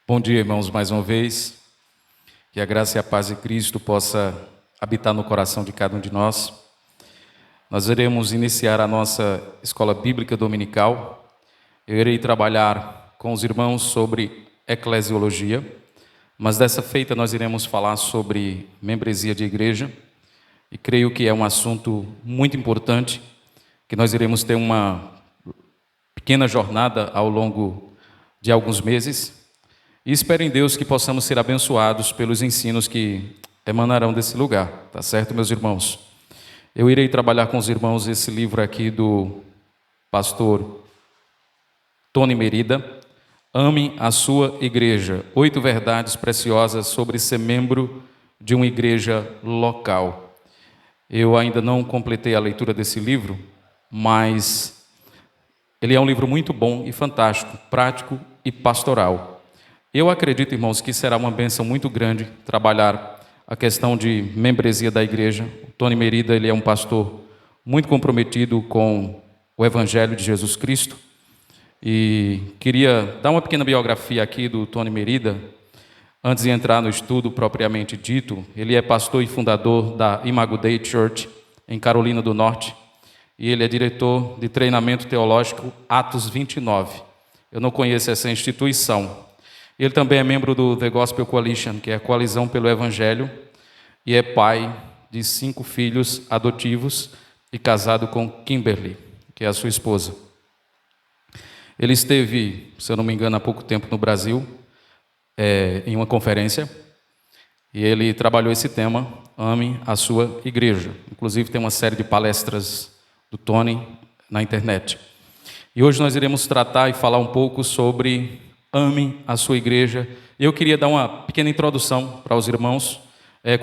Bom dia, irmãos, mais uma vez. Que a graça e a paz de Cristo possa habitar no coração de cada um de nós. Nós iremos iniciar a nossa escola bíblica dominical. Eu irei trabalhar com os irmãos sobre eclesiologia, mas dessa feita nós iremos falar sobre membresia de igreja, e creio que é um assunto muito importante, que nós iremos ter uma pequena jornada ao longo de alguns meses. E espero em Deus que possamos ser abençoados pelos ensinos que emanarão desse lugar, tá certo, meus irmãos? Eu irei trabalhar com os irmãos esse livro aqui do pastor Tony Merida, Ame a Sua Igreja, 8 verdades preciosas sobre ser membro de uma igreja local. Eu ainda não completei a leitura desse livro, mas ele é um livro muito bom e fantástico, prático e pastoral. Eu acredito, irmãos, que será uma bênção muito grande trabalhar a questão de membresia da igreja. O Tony Merida, ele é um pastor muito comprometido com o Evangelho de Jesus Cristo. E queria dar uma pequena biografia aqui do Tony Merida, antes de entrar no estudo propriamente dito. Ele é pastor e fundador da Imago Dei Church, em Carolina do Norte, e ele é diretor de treinamento teológico Atos 29. Eu não conheço essa instituição. Ele também é membro do The Gospel Coalition, que é a coalizão pelo Evangelho, e é pai de 5 filhos adotivos e casado com Kimberly, que é a sua esposa. Ele esteve, se eu não me engano, há pouco tempo no Brasil, em uma conferência, e ele trabalhou esse tema, Ame a Sua Igreja. Inclusive tem uma série de palestras do Tony na internet. E hoje nós iremos tratar e falar um pouco sobre Ame a Sua Igreja. Eu queria dar uma pequena introdução para os irmãos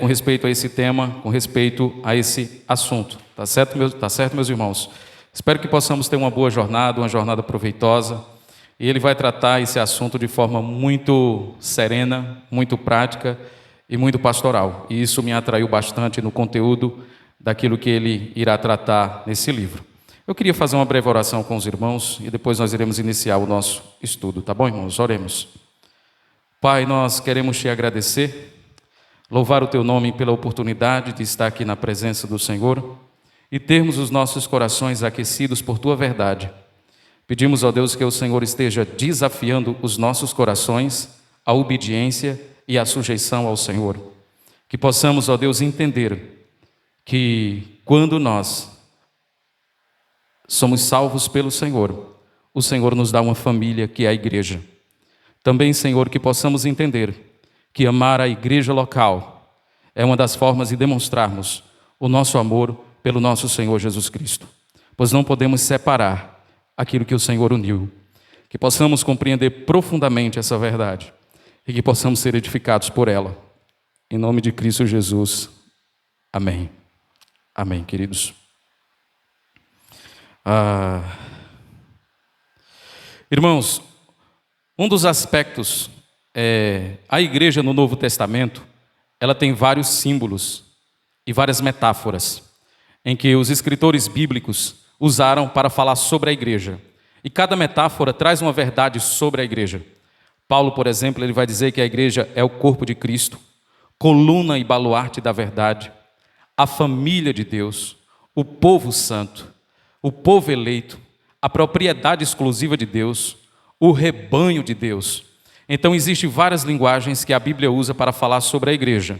com respeito a esse tema, com respeito a esse assunto. Tá certo, meus irmãos? Espero que possamos ter uma boa jornada, uma jornada proveitosa. E ele vai tratar esse assunto de forma muito serena, muito prática e muito pastoral. E isso me atraiu bastante no conteúdo daquilo que ele irá tratar nesse livro. Eu queria fazer uma breve oração com os irmãos e depois nós iremos iniciar o nosso estudo, tá bom, irmãos? Oremos. Pai, nós queremos te agradecer, louvar o teu nome pela oportunidade de estar aqui na presença do Senhor e termos os nossos corações aquecidos por tua verdade. Pedimos, ó Deus, que o Senhor esteja desafiando os nossos corações à obediência e à sujeição ao Senhor. Que possamos, ó Deus, entender que quando nós somos salvos pelo Senhor, o Senhor nos dá uma família que é a igreja. Também, Senhor, que possamos entender que amar a igreja local é uma das formas de demonstrarmos o nosso amor pelo nosso Senhor Jesus Cristo, pois não podemos separar aquilo que o Senhor uniu. Que possamos compreender profundamente essa verdade e que possamos ser edificados por ela. Em nome de Cristo Jesus. Amém. Amém, queridos. Irmãos, um dos aspectos a igreja no Novo Testamento, ela tem vários símbolos e várias metáforas em que os escritores bíblicos usaram para falar sobre a igreja. E cada metáfora traz uma verdade sobre a igreja. Paulo, por exemplo, ele vai dizer que a igreja é o corpo de Cristo, coluna e baluarte da verdade, a família de Deus, o povo santo, o povo eleito, a propriedade exclusiva de Deus, o rebanho de Deus. Então, existem várias linguagens que a Bíblia usa para falar sobre a igreja.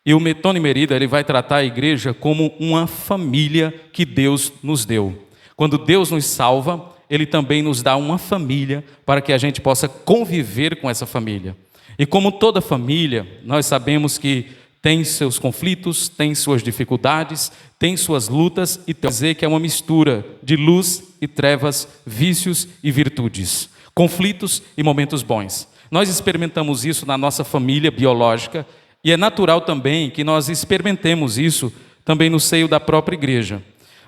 E o Tony Merida, ele vai tratar a igreja como uma família que Deus nos deu. Quando Deus nos salva, Ele também nos dá uma família para que a gente possa conviver com essa família. E como toda família, nós sabemos que tem seus conflitos, tem suas dificuldades, tem suas lutas, e dizer que é uma mistura de luz e trevas, vícios e virtudes, conflitos e momentos bons. Nós experimentamos isso na nossa família biológica e é natural também que nós experimentemos isso também no seio da própria igreja.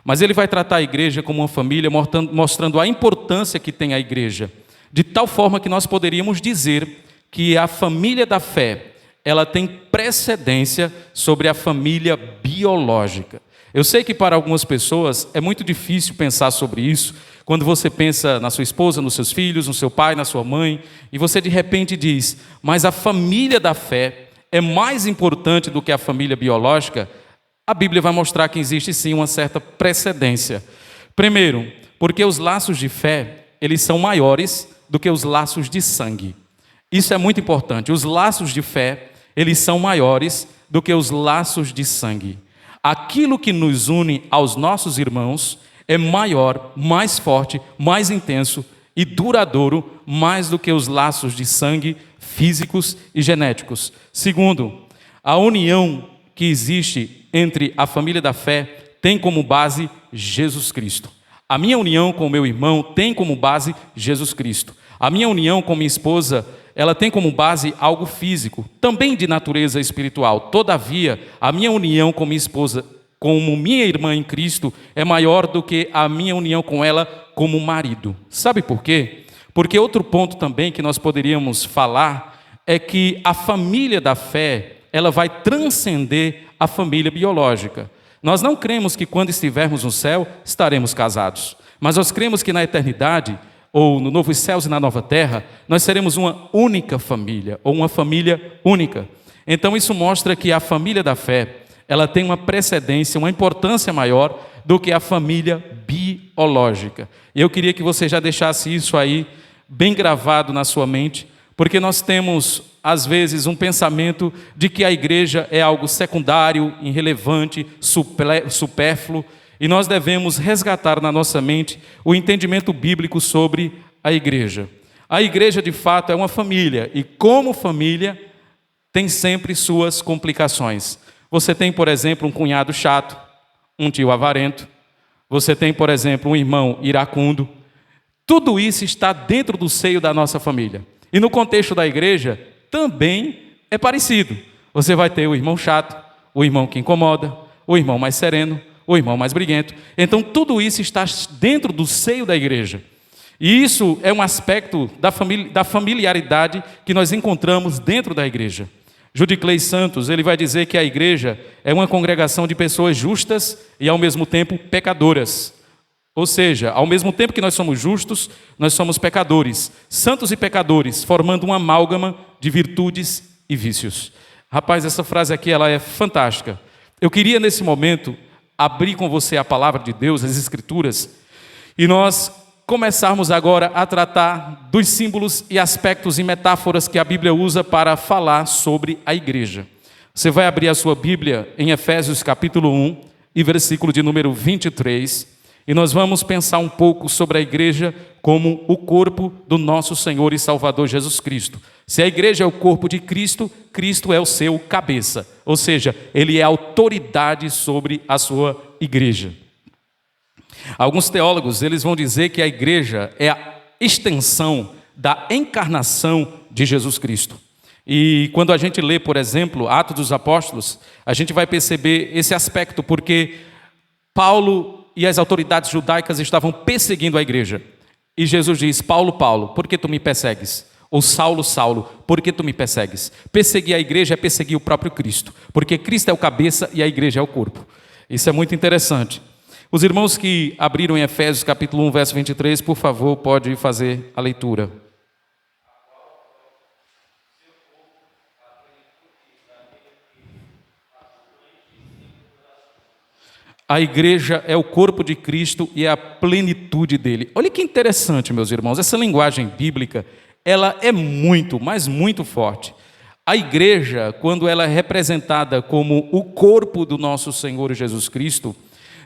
Mas ele vai tratar a igreja como uma família, mostrando a importância que tem a igreja, de tal forma que nós poderíamos dizer que a família da fé, ela tem precedência sobre a família biológica. Eu sei que para algumas pessoas é muito difícil pensar sobre isso, Quando você pensa na sua esposa, nos seus filhos, no seu pai, na sua mãe, e você de repente diz, mas a família da fé é mais importante do que a família biológica, a Bíblia vai mostrar que existe sim uma certa precedência. Primeiro, porque os laços de fé, eles são maiores do que os laços de sangue. Isso é muito importante. Os laços de fé, eles são maiores do que os laços de sangue. Aquilo que nos une aos nossos irmãos é maior, mais forte, mais intenso e duradouro, mais do que os laços de sangue físicos e genéticos. Segundo, a união que existe entre a família da fé tem como base Jesus Cristo. A minha união com o meu irmão tem como base Jesus Cristo. A minha união com minha esposa, ela tem como base algo físico, também de natureza espiritual. Todavia, a minha união com minha esposa, como minha irmã em Cristo, é maior do que a minha união com ela como marido. Sabe por quê? Porque outro ponto também que nós poderíamos falar é que a família da fé, ela vai transcender a família biológica. Nós não cremos que quando estivermos no céu, estaremos casados. Mas nós cremos que na eternidade, ou no novo céus e na nova terra, nós seremos uma única família, ou uma família única. Então isso mostra que a família da fé, ela tem uma precedência, uma importância maior do que a família biológica. E eu queria que você já deixasse isso aí bem gravado na sua mente, porque nós temos, às vezes, um pensamento de que a igreja é algo secundário, irrelevante, supérfluo, e nós devemos resgatar na nossa mente o entendimento bíblico sobre a igreja. A igreja, de fato, é uma família, e como família, tem sempre suas complicações. Você tem, por exemplo, um cunhado chato, um tio avarento, você tem, por exemplo, um irmão iracundo. Tudo isso está dentro do seio da nossa família. E no contexto da igreja, também é parecido. Você vai ter o irmão chato, o irmão que incomoda, o irmão mais sereno, o irmão mais briguento. Então, tudo isso está dentro do seio da igreja. E isso é um aspecto da familiaridade que nós encontramos dentro da igreja. Judiclei Santos, ele vai dizer que a igreja é uma congregação de pessoas justas e, ao mesmo tempo, pecadoras. Ou seja, ao mesmo tempo que nós somos justos, nós somos pecadores, santos e pecadores, formando uma amálgama de virtudes e vícios. Rapaz, essa frase aqui, ela é fantástica. Eu queria, nesse momento, abrir com você a palavra de Deus, as Escrituras, e nós começarmos agora a tratar dos símbolos e aspectos e metáforas que a Bíblia usa para falar sobre a igreja. Você vai abrir a sua Bíblia em Efésios capítulo 1 e versículo de número 23, e nós vamos pensar um pouco sobre a igreja como o corpo do nosso Senhor e Salvador Jesus Cristo. Se a igreja é o corpo de Cristo, Cristo é o seu cabeça, ou seja, ele é a autoridade sobre a sua igreja. Alguns teólogos, eles vão dizer que a igreja é a extensão da encarnação de Jesus Cristo. E quando a gente lê, por exemplo, Atos dos Apóstolos, a gente vai perceber esse aspecto, porque Paulo e as autoridades judaicas estavam perseguindo a igreja. E Jesus diz, Paulo, Paulo, por que tu me persegues? Ou Saulo, Saulo, por que tu me persegues? Perseguir a igreja é perseguir o próprio Cristo, porque Cristo é o cabeça e a igreja é o corpo. Isso é muito interessante. Os irmãos que abriram em Efésios capítulo 1, verso 23, por favor, pode fazer a leitura. A igreja é o corpo de Cristo e é a plenitude dele. Olha que interessante, meus irmãos, essa linguagem bíblica, ela é muito, mas muito forte. A igreja, quando ela é representada como o corpo do nosso Senhor Jesus Cristo,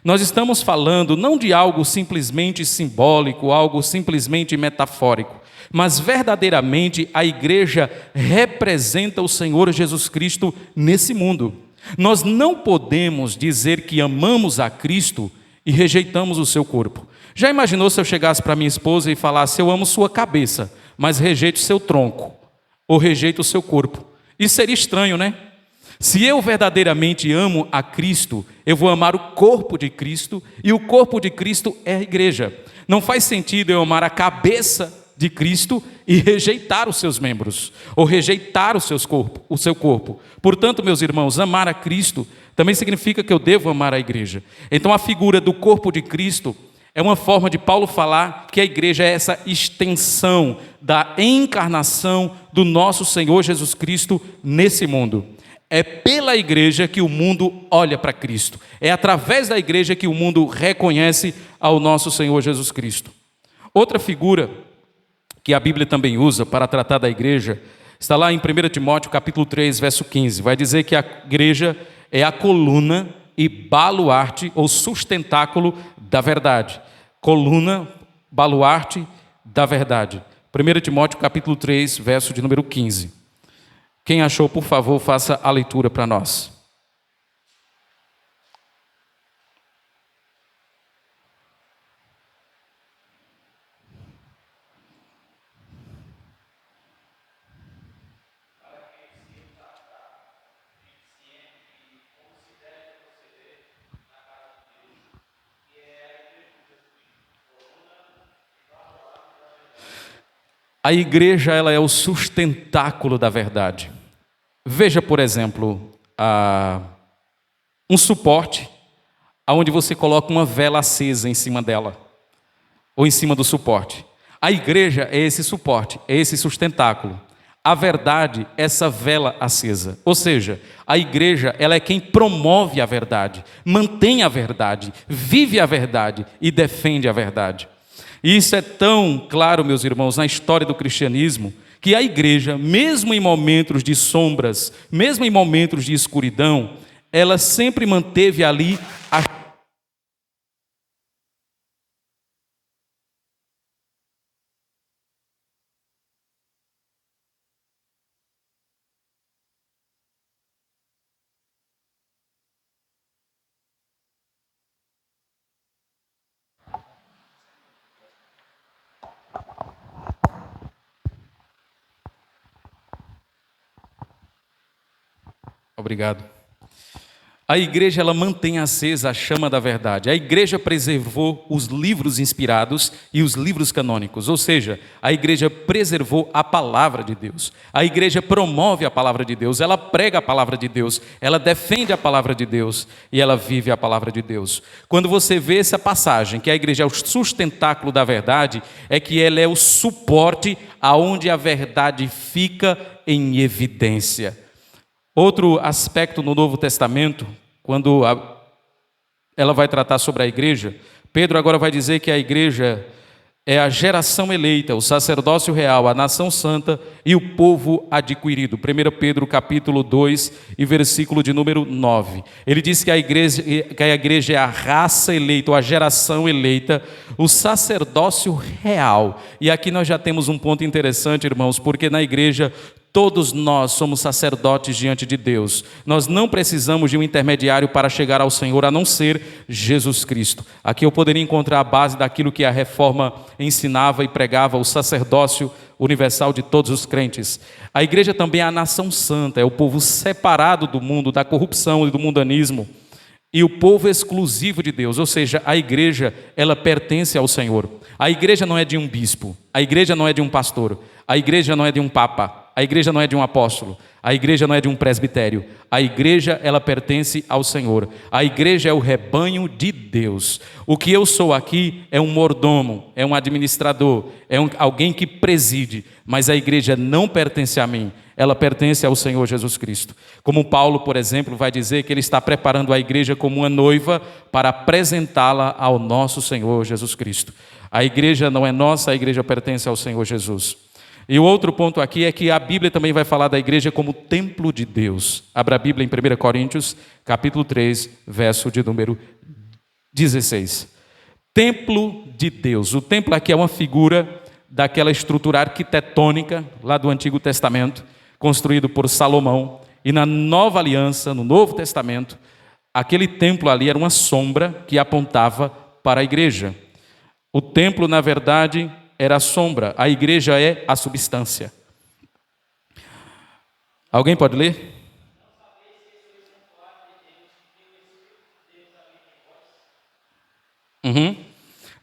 nós estamos falando não de algo simplesmente simbólico, algo simplesmente metafórico, mas verdadeiramente a igreja representa o Senhor Jesus Cristo nesse mundo. Nós não podemos dizer que amamos a Cristo e rejeitamos o seu corpo. Já imaginou se eu chegasse para minha esposa e falasse, eu amo sua cabeça, mas rejeito o seu tronco, ou rejeito o seu corpo? Isso seria estranho, né? Se eu verdadeiramente amo a Cristo, eu vou amar o corpo de Cristo, e o corpo de Cristo é a igreja. Não faz sentido eu amar a cabeça de Cristo e rejeitar os seus membros, ou rejeitar o seu corpo. Portanto, meus irmãos, amar a Cristo também significa que eu devo amar a igreja. Então a figura do corpo de Cristo, É uma forma de Paulo falar que a igreja é essa extensão da encarnação do nosso Senhor Jesus Cristo nesse mundo. É pela igreja que o mundo olha para Cristo. É através da igreja que o mundo reconhece ao nosso Senhor Jesus Cristo. Outra figura que a Bíblia também usa para tratar da igreja está lá em 1 Timóteo capítulo 3, verso 15. Vai dizer que a igreja é a coluna e baluarte ou sustentáculo da verdade. Coluna, baluarte da verdade. 1 Timóteo capítulo 3, verso de número 15. Quem achou, por favor, faça a leitura para nós. A igreja, ela é o sustentáculo da verdade. Veja, por exemplo, um suporte onde você coloca uma vela acesa em cima dela, ou em cima do suporte. A igreja é esse suporte, é esse sustentáculo. A verdade, essa vela acesa. Ou seja, a igreja, ela é quem promove a verdade, mantém a verdade, vive a verdade e defende a verdade. E isso é tão claro, meus irmãos, na história do cristianismo, que a igreja, mesmo em momentos de sombras, mesmo em momentos de escuridão, ela sempre manteve ali a... Obrigado. A igreja, ela mantém acesa a chama da verdade. A igreja preservou os livros inspirados e os livros canônicos, ou seja, a igreja preservou a palavra de Deus. A igreja promove a palavra de Deus, ela prega a palavra de Deus, ela defende a palavra de Deus e ela vive a palavra de Deus. Quando você vê essa passagem, que a igreja é o sustentáculo da verdade, é que ela é o suporte aonde a verdade fica em evidência. Outro aspecto no Novo Testamento, quando ela vai tratar sobre a igreja, Pedro agora vai dizer que a igreja é a geração eleita, o sacerdócio real, a nação santa e o povo adquirido. 1 Pedro capítulo 2 e versículo de número 9. Ele diz que a igreja é a raça eleita, ou a geração eleita, o sacerdócio real. E aqui nós já temos um ponto interessante, irmãos, porque na igreja todos nós somos sacerdotes diante de Deus. Nós não precisamos de um intermediário para chegar ao Senhor, a não ser Jesus Cristo. Aqui eu poderia encontrar a base daquilo que a reforma ensinava e pregava, o sacerdócio universal de todos os crentes. A igreja também é a nação santa, é o povo separado do mundo, da corrupção e do mundanismo, e o povo exclusivo de Deus, ou seja, a igreja, ela pertence ao Senhor. A igreja não é de um bispo, a igreja não é de um pastor, a igreja não é de um papa, a igreja não é de um apóstolo, a igreja não é de um presbitério. A igreja, ela pertence ao Senhor. A igreja é o rebanho de Deus. O que eu sou aqui é um mordomo, é um administrador, é alguém que preside, mas a igreja não pertence a mim, ela pertence ao Senhor Jesus Cristo. Como Paulo, por exemplo, vai dizer que ele está preparando a igreja como uma noiva para apresentá-la ao nosso Senhor Jesus Cristo. A igreja não é nossa, a igreja pertence ao Senhor Jesus. E o outro ponto aqui é que a Bíblia também vai falar da igreja como templo de Deus. Abra a Bíblia em 1 Coríntios, capítulo 3, verso de número 16. Templo de Deus. O templo aqui é uma figura daquela estrutura arquitetônica lá do Antigo Testamento, construído por Salomão. E na Nova Aliança, no Novo Testamento, aquele templo ali era uma sombra que apontava para a igreja. O templo, na verdade, era a sombra, a igreja é a substância. Alguém pode ler?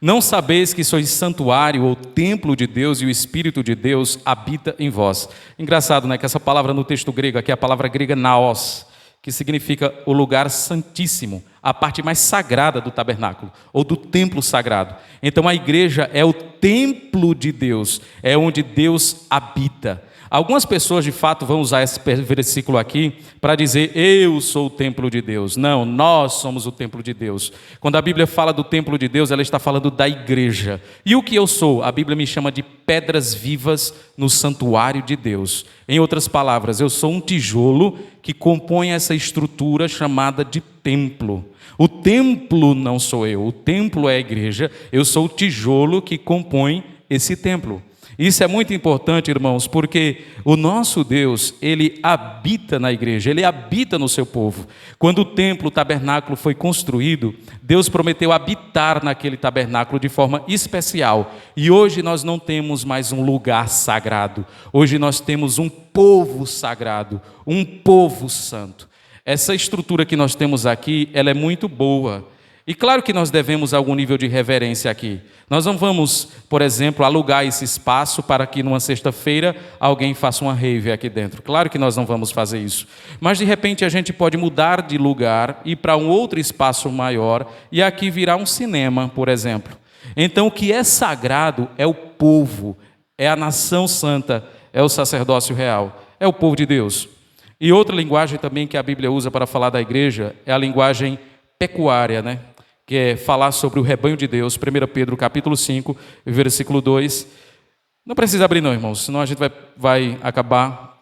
Não sabeis que sois santuário ou templo de Deus e o Espírito de Deus habita em vós. Engraçado, né? Que essa palavra no texto grego aqui é a palavra grega naos, que significa o lugar santíssimo, a parte mais sagrada do tabernáculo, ou do templo sagrado. Então a igreja é o templo de Deus, é onde Deus habita. Algumas pessoas de fato vão usar esse versículo aqui para dizer: eu sou o templo de Deus. Não, nós somos o templo de Deus. Quando a Bíblia fala do templo de Deus, ela está falando da igreja. E o que eu sou? A Bíblia me chama de pedras vivas no santuário de Deus. Em outras palavras, eu sou um tijolo que compõe essa estrutura chamada de templo. O templo não sou eu, o templo é a igreja, eu sou o tijolo que compõe esse templo. Isso é muito importante, irmãos, porque o nosso Deus, Ele habita na igreja, Ele habita no seu povo. Quando o templo, o tabernáculo foi construído, Deus prometeu habitar naquele tabernáculo de forma especial. E hoje nós não temos mais um lugar sagrado, hoje nós temos um povo sagrado, um povo santo. Essa estrutura que nós temos aqui, ela é muito boa. E claro que nós devemos algum nível de reverência aqui. Nós não vamos, por exemplo, alugar esse espaço para que numa sexta-feira alguém faça uma rave aqui dentro. Claro que nós não vamos fazer isso. Mas de repente a gente pode mudar de lugar, ir para um outro espaço maior e aqui virar um cinema, por exemplo. Então o que é sagrado é o povo, é a nação santa, é o sacerdócio real, é o povo de Deus. E outra linguagem também que a Bíblia usa para falar da igreja é a linguagem pecuária, né? Que é falar sobre o rebanho de Deus. 1 Pedro capítulo 5, versículo 2. Não precisa abrir não, irmãos, senão a gente vai acabar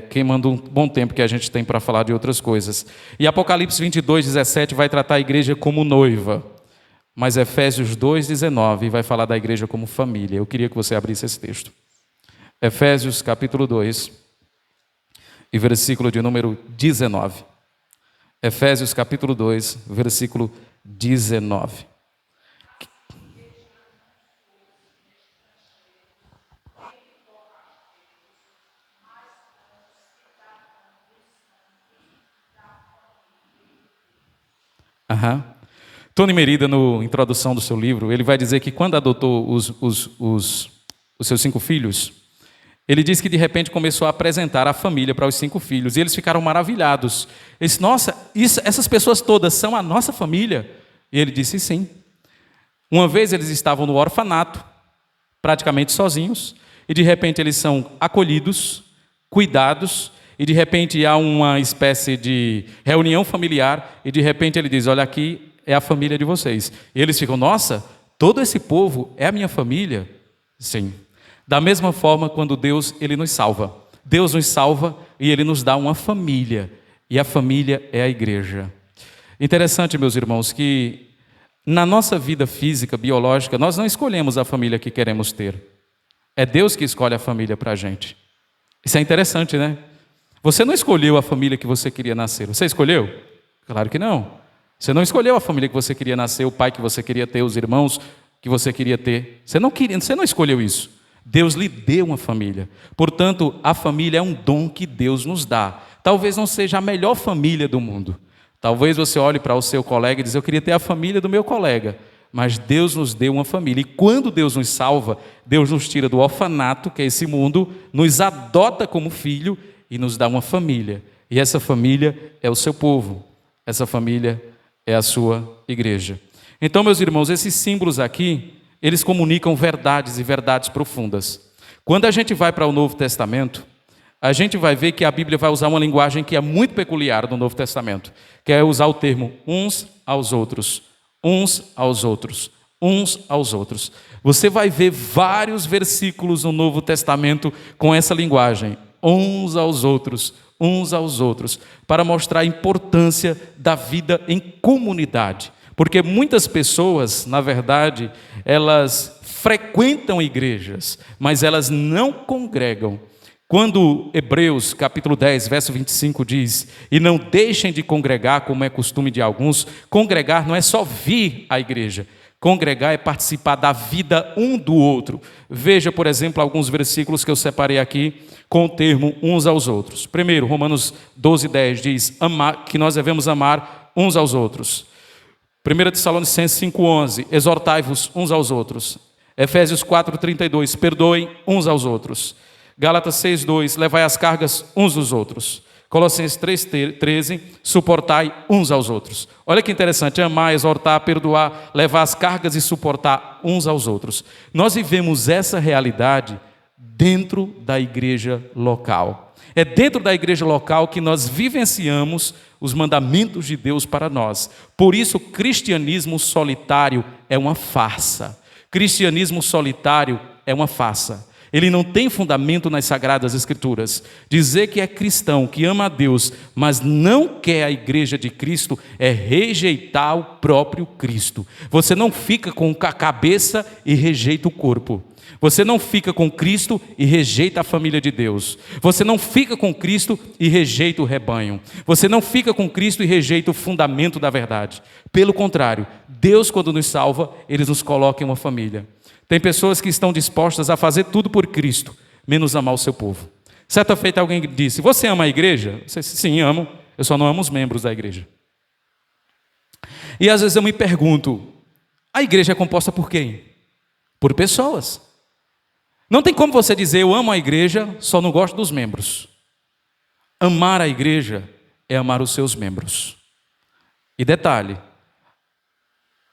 queimando um bom tempo que a gente tem para falar de outras coisas. E Apocalipse 22, 17 vai tratar a igreja como noiva, mas Efésios 2, 19 vai falar da igreja como família. Eu queria que você abrisse esse texto. Efésios capítulo 2 e versículo de número 19. Efésios capítulo 2, versículo 19. Tony Merida, na introdução do seu livro, ele vai dizer que quando adotou os seus 5 filhos, ele disse que de repente começou a apresentar a família para os 5 filhos, e eles ficaram maravilhados. Ele disse: nossa, essas pessoas todas são a nossa família? E ele disse: sim. Uma vez eles estavam no orfanato, praticamente sozinhos, e de repente eles são acolhidos, cuidados, e de repente há uma espécie de reunião familiar, e de repente ele diz: olha, aqui é a família de vocês. E eles ficam: nossa, todo esse povo é a minha família? Sim. Da mesma forma, quando Deus, Ele nos salva. Deus nos salva e Ele nos dá uma família. E a família é a igreja. Interessante, meus irmãos, que na nossa vida física, biológica, nós não escolhemos a família que queremos ter. É Deus que escolhe a família para a gente. Isso é interessante, né? Você não escolheu a família que você queria nascer. Você escolheu? Claro que não. Você não escolheu a família que você queria nascer, o pai que você queria ter, os irmãos que você queria ter. Você não escolheu isso. Deus lhe deu uma família. Portanto, a família é um dom que Deus nos dá. Talvez não seja a melhor família do mundo. Talvez você olhe para o seu colega e diz: eu queria ter a família do meu colega. Mas Deus nos deu uma família. E quando Deus nos salva, Deus nos tira do orfanato, que é esse mundo, nos adota como filho e nos dá uma família. E essa família é o seu povo. Essa família é a sua igreja. Então, meus irmãos, esses símbolos aqui, eles comunicam verdades e verdades profundas. Quando a gente vai para o Novo Testamento, a gente vai ver que a Bíblia vai usar uma linguagem que é muito peculiar no Novo Testamento, que é usar o termo uns aos outros, uns aos outros, uns aos outros. Você vai ver vários versículos no Novo Testamento com essa linguagem, uns aos outros, para mostrar a importância da vida em comunidade. Porque muitas pessoas, na verdade, elas frequentam igrejas, mas elas não congregam. Quando Hebreus, capítulo 10, verso 25 diz: e não deixem de congregar, como é costume de alguns. Congregar não é só vir à igreja. Congregar é participar da vida um do outro. Veja, por exemplo, alguns versículos que eu separei aqui com o termo uns aos outros. Primeiro, Romanos 12, 10 diz que nós devemos amar uns aos outros. 1 Tessalonicenses 5,11, exortai-vos uns aos outros. Efésios 4,32, perdoem uns aos outros. Gálatas 6,2, levai as cargas uns dos outros. Colossenses 3,13, suportai uns aos outros. Olha que interessante, amar, exortar, perdoar, levar as cargas e suportar uns aos outros. Nós vivemos essa realidade dentro da igreja local. É dentro da igreja local que nós vivenciamos os mandamentos de Deus para nós. Por isso, o cristianismo solitário é uma farsa. Cristianismo solitário é uma farsa. Ele não tem fundamento nas Sagradas Escrituras. Dizer que é cristão, que ama a Deus, mas não quer a igreja de Cristo, é rejeitar o próprio Cristo. Você não fica com a cabeça e rejeita o corpo. Você não fica com Cristo e rejeita a família de Deus. Você não fica com Cristo e rejeita o rebanho. Você não fica com Cristo e rejeita o fundamento da verdade. Pelo contrário, Deus, quando nos salva, Ele nos coloca em uma família. Tem pessoas que estão dispostas a fazer tudo por Cristo, menos amar o seu povo. Certa feita alguém disse, você ama a igreja? Eu disse, sim, amo, eu só não amo os membros da igreja. E às vezes eu me pergunto, a igreja é composta por quem? Por pessoas. Não tem como você dizer, eu amo a igreja, só não gosto dos membros. Amar a igreja é amar os seus membros. E detalhe,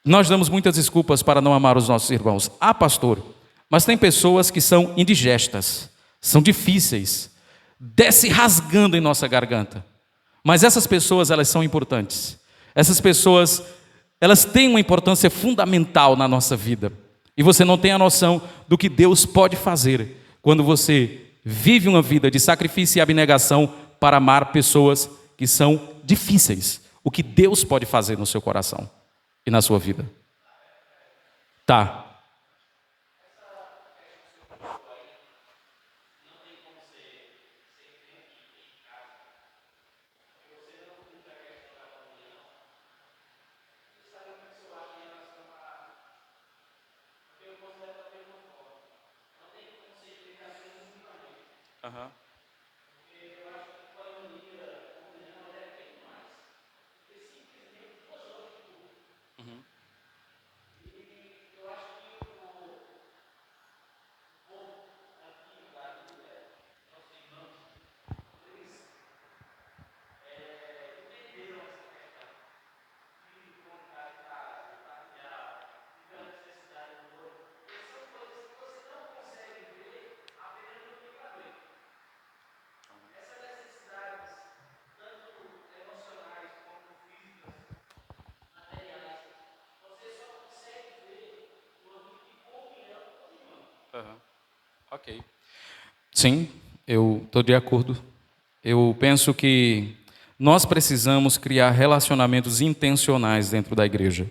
nós damos muitas desculpas para não amar os nossos irmãos. Ah, pastor, mas tem pessoas que são indigestas, são difíceis, desce rasgando em nossa garganta. Mas essas pessoas, elas são importantes. Essas pessoas, elas têm uma importância fundamental na nossa vida. E você não tem a noção do que Deus pode fazer quando você vive uma vida de sacrifício e abnegação para amar pessoas que são difíceis. O que Deus pode fazer no seu coração e na sua vida. Tá. Uhum. Ok. Sim, eu estou de acordo. Eu penso que nós precisamos criar relacionamentos intencionais dentro da igreja.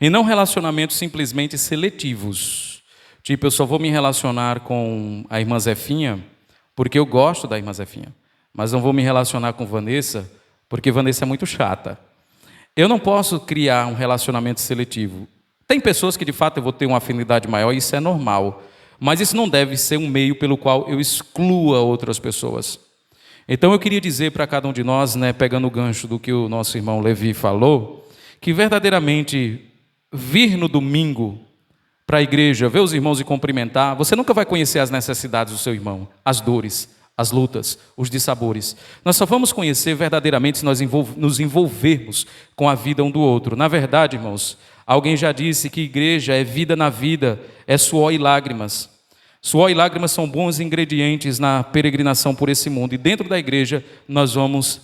E não relacionamentos simplesmente seletivos. Tipo, eu só vou me relacionar com a irmã Zefinha porque eu gosto da irmã Zefinha. Mas não vou me relacionar com Vanessa porque Vanessa é muito chata. Eu não posso criar um relacionamento seletivo. Tem pessoas que de fato eu vou ter uma afinidade maior e isso é normal. Mas isso não deve ser um meio pelo qual eu exclua outras pessoas. Então eu queria dizer para cada um de nós, pegando o gancho do que o nosso irmão Levi falou, que verdadeiramente vir no domingo para a igreja, ver os irmãos e cumprimentar, você nunca vai conhecer as necessidades do seu irmão, as dores, as lutas, os dissabores. Nós só vamos conhecer verdadeiramente se nós nos envolvermos com a vida um do outro. Na verdade, irmãos, alguém já disse que igreja é vida na vida, é suor e lágrimas. Suor e lágrimas são bons ingredientes na peregrinação por esse mundo. E dentro da igreja nós vamos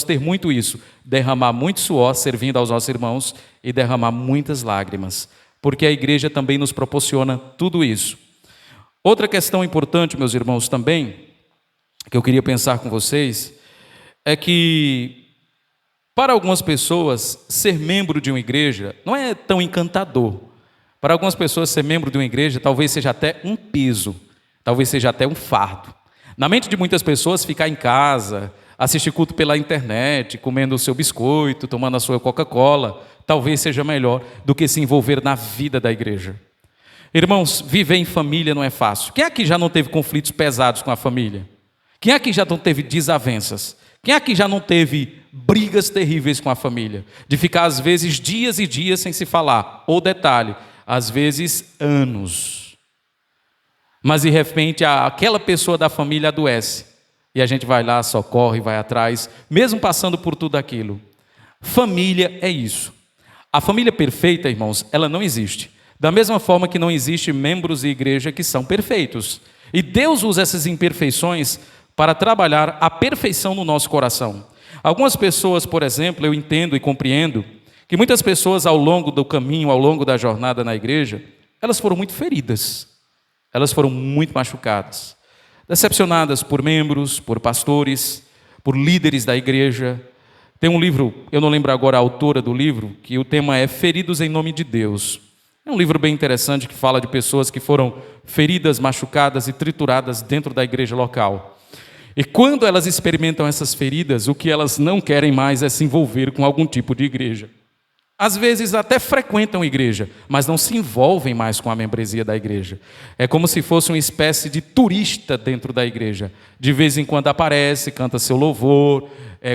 ter muito isso. Derramar muito suor servindo aos nossos irmãos e derramar muitas lágrimas. Porque a igreja também nos proporciona tudo isso. Outra questão importante, meus irmãos, também, que eu queria pensar com vocês, é que para algumas pessoas, ser membro de uma igreja não é tão encantador. Para algumas pessoas, ser membro de uma igreja talvez seja até um peso, talvez seja até um fardo. Na mente de muitas pessoas, ficar em casa, assistir culto pela internet, comendo o seu biscoito, tomando a sua Coca-Cola, talvez seja melhor do que se envolver na vida da igreja. Irmãos, viver em família não é fácil. Quem aqui já não teve conflitos pesados com a família? Quem aqui já não teve desavenças? Quem aqui já não teve brigas terríveis com a família? De ficar, às vezes, dias e dias sem se falar. Ou detalhe, às vezes, anos. Mas, de repente, aquela pessoa da família adoece. e a gente vai lá, socorre, vai atrás, mesmo passando por tudo aquilo. Família é isso. A família perfeita, irmãos, ela não existe. Da mesma forma que não existe membros de igreja que são perfeitos. E Deus usa essas imperfeições para trabalhar a perfeição no nosso coração. Algumas pessoas, por exemplo, eu entendo e compreendo que muitas pessoas ao longo do caminho, ao longo da jornada na igreja, elas foram muito feridas, elas foram muito machucadas, decepcionadas por membros, por pastores, por líderes da igreja. Tem um livro, eu não lembro agora a autora do livro, que o tema é Feridos em Nome de Deus. É um livro bem interessante que fala de pessoas que foram feridas, machucadas e trituradas dentro da igreja local. E quando elas experimentam essas feridas, o que elas não querem mais é se envolver com algum tipo de igreja. Às vezes até frequentam igreja, mas não se envolvem mais com a membresia da igreja. É como se fosse uma espécie de turista dentro da igreja. De vez em quando aparece, canta seu louvor,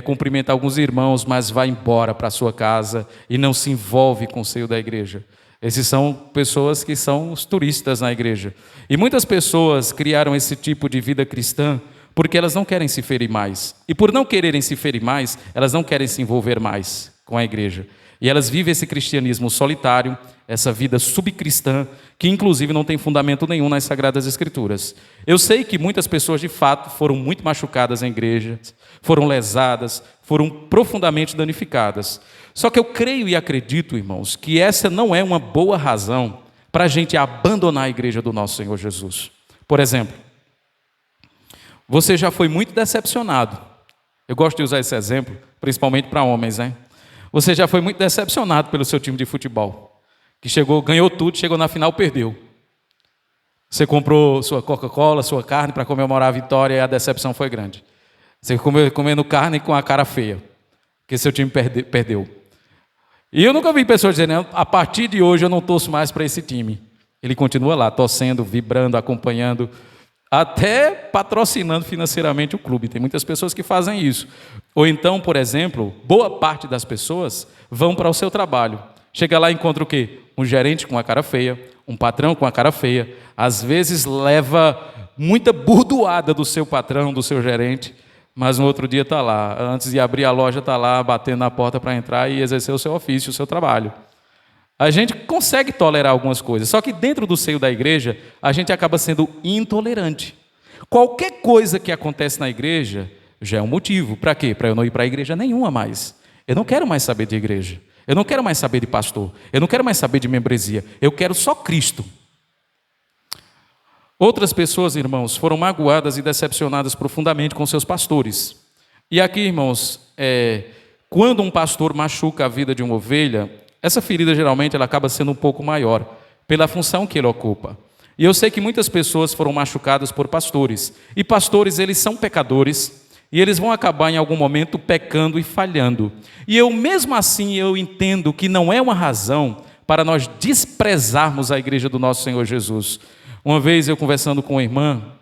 cumprimenta alguns irmãos, mas vai embora para a sua casa e não se envolve com o seio da igreja. Esses são pessoas que são os turistas na igreja. E muitas pessoas criaram esse tipo de vida cristã porque elas não querem se ferir mais. E por não quererem se ferir mais, elas não querem se envolver mais com a igreja. E elas vivem esse cristianismo solitário, essa vida subcristã, que inclusive não tem fundamento nenhum nas Sagradas Escrituras. Eu sei que muitas pessoas de fato foram muito machucadas em igrejas, foram lesadas, foram profundamente danificadas. Só que eu creio e acredito, irmãos, que essa não é uma boa razão para a gente abandonar a igreja do nosso Senhor Jesus. Por exemplo, você já foi muito decepcionado. Eu gosto de usar esse exemplo, principalmente para homens, né? Você já foi muito decepcionado pelo seu time de futebol, que ganhou tudo, chegou na final, perdeu. Você comprou sua Coca-Cola, sua carne para comemorar a vitória e a decepção foi grande. Você comendo carne com a cara feia, porque seu time perdeu. E eu nunca vi pessoas dizendo, a partir de hoje eu não torço mais para esse time. Ele continua lá, torcendo, vibrando, acompanhando, até patrocinando financeiramente o clube. Tem muitas pessoas que fazem isso. Ou então, por exemplo, boa parte das pessoas vão para o seu trabalho. Chega lá e encontra o quê? Um gerente com a cara feia, um patrão com a cara feia. Às vezes leva muita burdoada do seu patrão, do seu gerente, mas no outro dia está lá. Antes de abrir a loja, está lá batendo na porta para entrar e exercer o seu ofício, o seu trabalho. A gente consegue tolerar algumas coisas, só que dentro do seio da igreja, a gente acaba sendo intolerante. Qualquer coisa que acontece na igreja já é um motivo. Para quê? Para eu não ir para a igreja nenhuma mais. Eu não quero mais saber de igreja. Eu não quero mais saber de pastor. Eu não quero mais saber de membresia. Eu quero só Cristo. Outras pessoas, irmãos, foram magoadas e decepcionadas profundamente com seus pastores. E aqui, irmãos, quando um pastor machuca a vida de uma ovelha, essa ferida geralmente ela acaba sendo um pouco maior, pela função que ele ocupa. E eu sei que muitas pessoas foram machucadas por pastores. E pastores, eles são pecadores, e eles vão acabar em algum momento pecando e falhando. E eu mesmo assim, eu entendo que não é uma razão para nós desprezarmos a igreja do nosso Senhor Jesus. Uma vez eu conversando com uma irmã,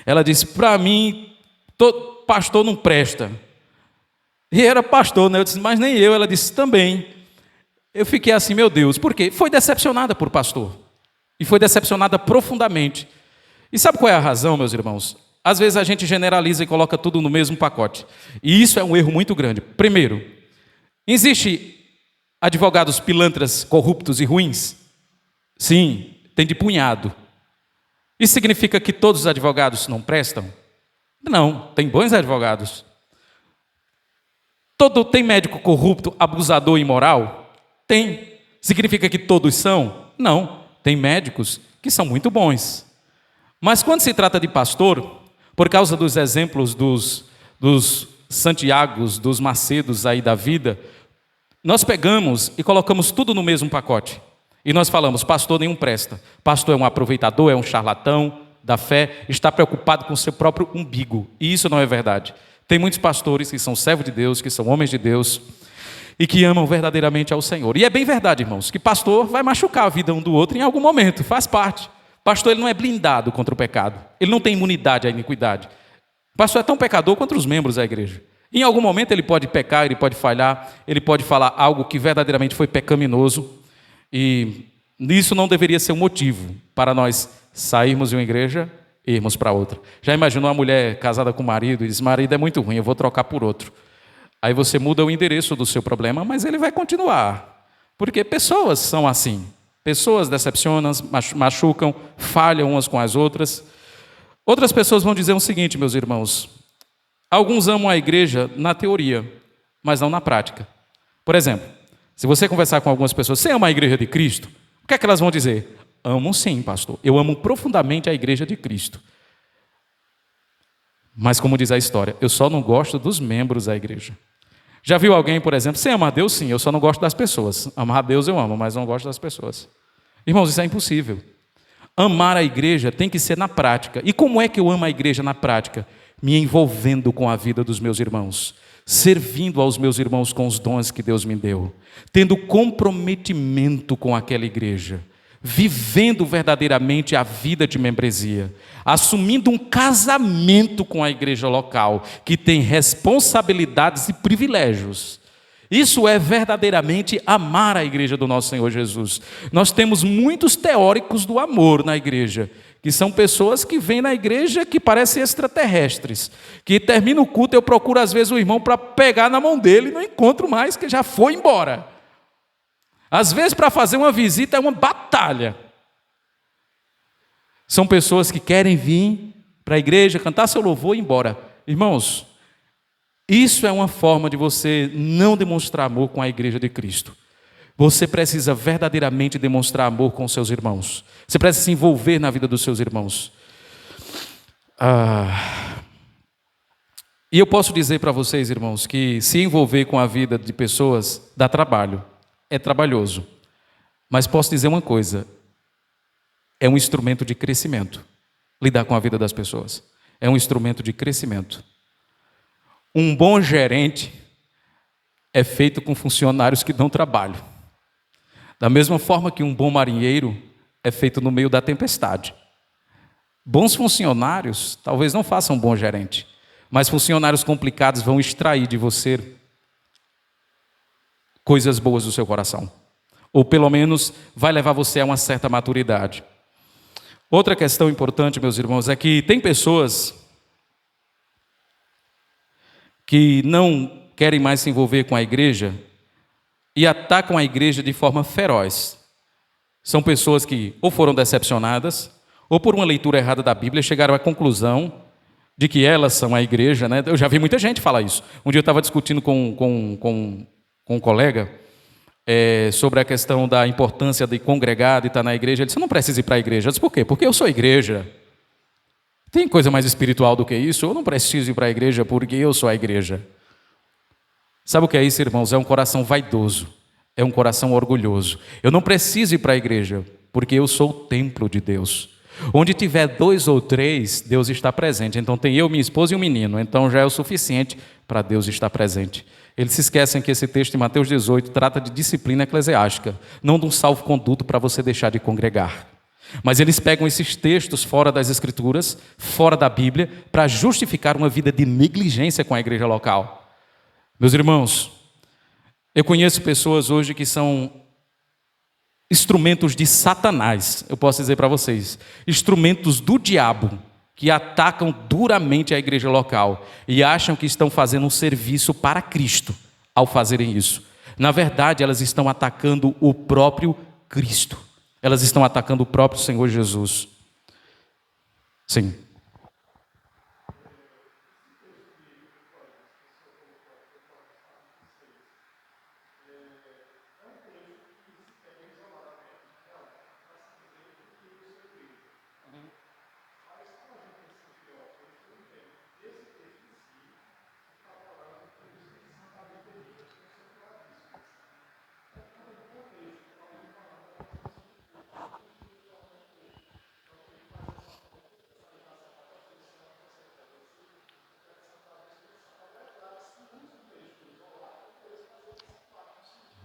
ela disse, para mim, todo pastor não presta. E era pastor, né? Eu disse, mas nem eu. Ela disse, também. Eu fiquei assim, meu Deus, por quê? Foi decepcionada por pastor. E foi decepcionada profundamente. E sabe qual é a razão, meus irmãos? Às vezes a gente generaliza e coloca tudo no mesmo pacote. E isso é um erro muito grande. Primeiro, existe advogados pilantras, corruptos e ruins? Sim, tem de punhado. Isso significa que todos os advogados não prestam? Não, tem bons advogados. Tem médico corrupto, abusador e imoral? Tem. Significa que todos são? Não. Tem médicos que são muito bons. Mas quando se trata de pastor, por causa dos exemplos dos Santiagos, dos Macedos aí da vida, nós pegamos e colocamos tudo no mesmo pacote. E nós falamos, pastor nenhum presta. Pastor é um aproveitador, é um charlatão da fé, está preocupado com o seu próprio umbigo. E isso não é verdade. Tem muitos pastores que são servos de Deus, que são homens de Deus, e que amam verdadeiramente ao Senhor. E é bem verdade, irmãos, que pastor vai machucar a vida um do outro em algum momento, faz parte. Pastor, ele não é blindado contra o pecado, ele não tem imunidade à iniquidade. Pastor é tão pecador quanto os membros da igreja. Em algum momento ele pode pecar, ele pode falhar, ele pode falar algo que verdadeiramente foi pecaminoso, e isso não deveria ser um motivo para nós sairmos de uma igreja irmos para outra. Já imaginou uma mulher casada com o marido e diz: marido é muito ruim, eu vou trocar por outro. Aí você muda o endereço do seu problema, mas ele vai continuar. Porque pessoas são assim. Pessoas decepcionam, machucam, falham umas com as outras. Outras pessoas vão dizer o seguinte, meus irmãos: alguns amam a igreja na teoria, mas não na prática. Por exemplo, se você conversar com algumas pessoas: você ama a igreja de Cristo? O que é que elas vão dizer? Amo sim, pastor. Eu amo profundamente a igreja de Cristo. Mas como diz a história, eu só não gosto dos membros da igreja. Já viu alguém, por exemplo: você ama a Deus? Sim, eu só não gosto das pessoas. Amar a Deus eu amo, mas não gosto das pessoas. Irmãos, isso é impossível. Amar a igreja tem que ser na prática. E como é que eu amo a igreja na prática? Me envolvendo com a vida dos meus irmãos, servindo aos meus irmãos com os dons que Deus me deu, tendo comprometimento com aquela igreja, vivendo verdadeiramente a vida de membresia, assumindo um casamento com a igreja local, que tem responsabilidades e privilégios. Isso é verdadeiramente amar a igreja do nosso Senhor Jesus. Nós temos muitos teóricos do amor na igreja, que são pessoas que vêm na igreja que parecem extraterrestres, que termina o culto, eu procuro às vezes o irmão para pegar na mão dele e não encontro mais, que já foi embora. Às vezes para fazer uma visita é uma batalha. São pessoas que querem vir para a igreja, cantar seu louvor e ir embora. Irmãos, isso é uma forma de você não demonstrar amor com a igreja de Cristo. Você precisa verdadeiramente demonstrar amor com seus irmãos. Você precisa se envolver na vida dos seus irmãos. E eu posso dizer para vocês, irmãos, que se envolver com a vida de pessoas dá trabalho. É trabalhoso. Mas posso dizer uma coisa: é um instrumento de crescimento. Lidar com a vida das pessoas é um instrumento de crescimento. Um bom gerente é feito com funcionários que dão trabalho. Da mesma forma que um bom marinheiro é feito no meio da tempestade. Bons funcionários talvez não façam um bom gerente, mas funcionários complicados vão extrair de você coisas boas do seu coração. Ou pelo menos vai levar você a uma certa maturidade. Outra questão importante, meus irmãos, é que tem pessoas que não querem mais se envolver com a igreja e atacam a igreja de forma feroz. São pessoas que ou foram decepcionadas, ou por uma leitura errada da Bíblia chegaram à conclusão de que elas são a igreja, né? Eu já vi muita gente falar isso. Um dia eu estava discutindo com um colega sobre a questão da importância de congregar, de estar na igreja. Ele disse: eu não preciso ir para a igreja. Eu disse: por quê? Porque eu sou igreja. Tem coisa mais espiritual do que isso? Eu não preciso ir para a igreja porque eu sou a igreja. Sabe o que é isso, irmãos? É um coração vaidoso, é um coração orgulhoso. Eu não preciso ir para a igreja porque eu sou o templo de Deus. Onde tiver 2 ou 3, Deus está presente. Então tem eu, minha esposa e um menino. Então já é o suficiente para Deus estar presente. Eles se esquecem que esse texto de Mateus 18 trata de disciplina eclesiástica, não de um salvo-conduto para você deixar de congregar. Mas eles pegam esses textos fora das Escrituras, fora da Bíblia, para justificar uma vida de negligência com a igreja local. Meus irmãos, eu conheço pessoas hoje que são instrumentos de Satanás, eu posso dizer para vocês, instrumentos do diabo, que atacam duramente a igreja local e acham que estão fazendo um serviço para Cristo ao fazerem isso. Na verdade, elas estão atacando o próprio Cristo. Elas estão atacando o próprio Senhor Jesus. Sim.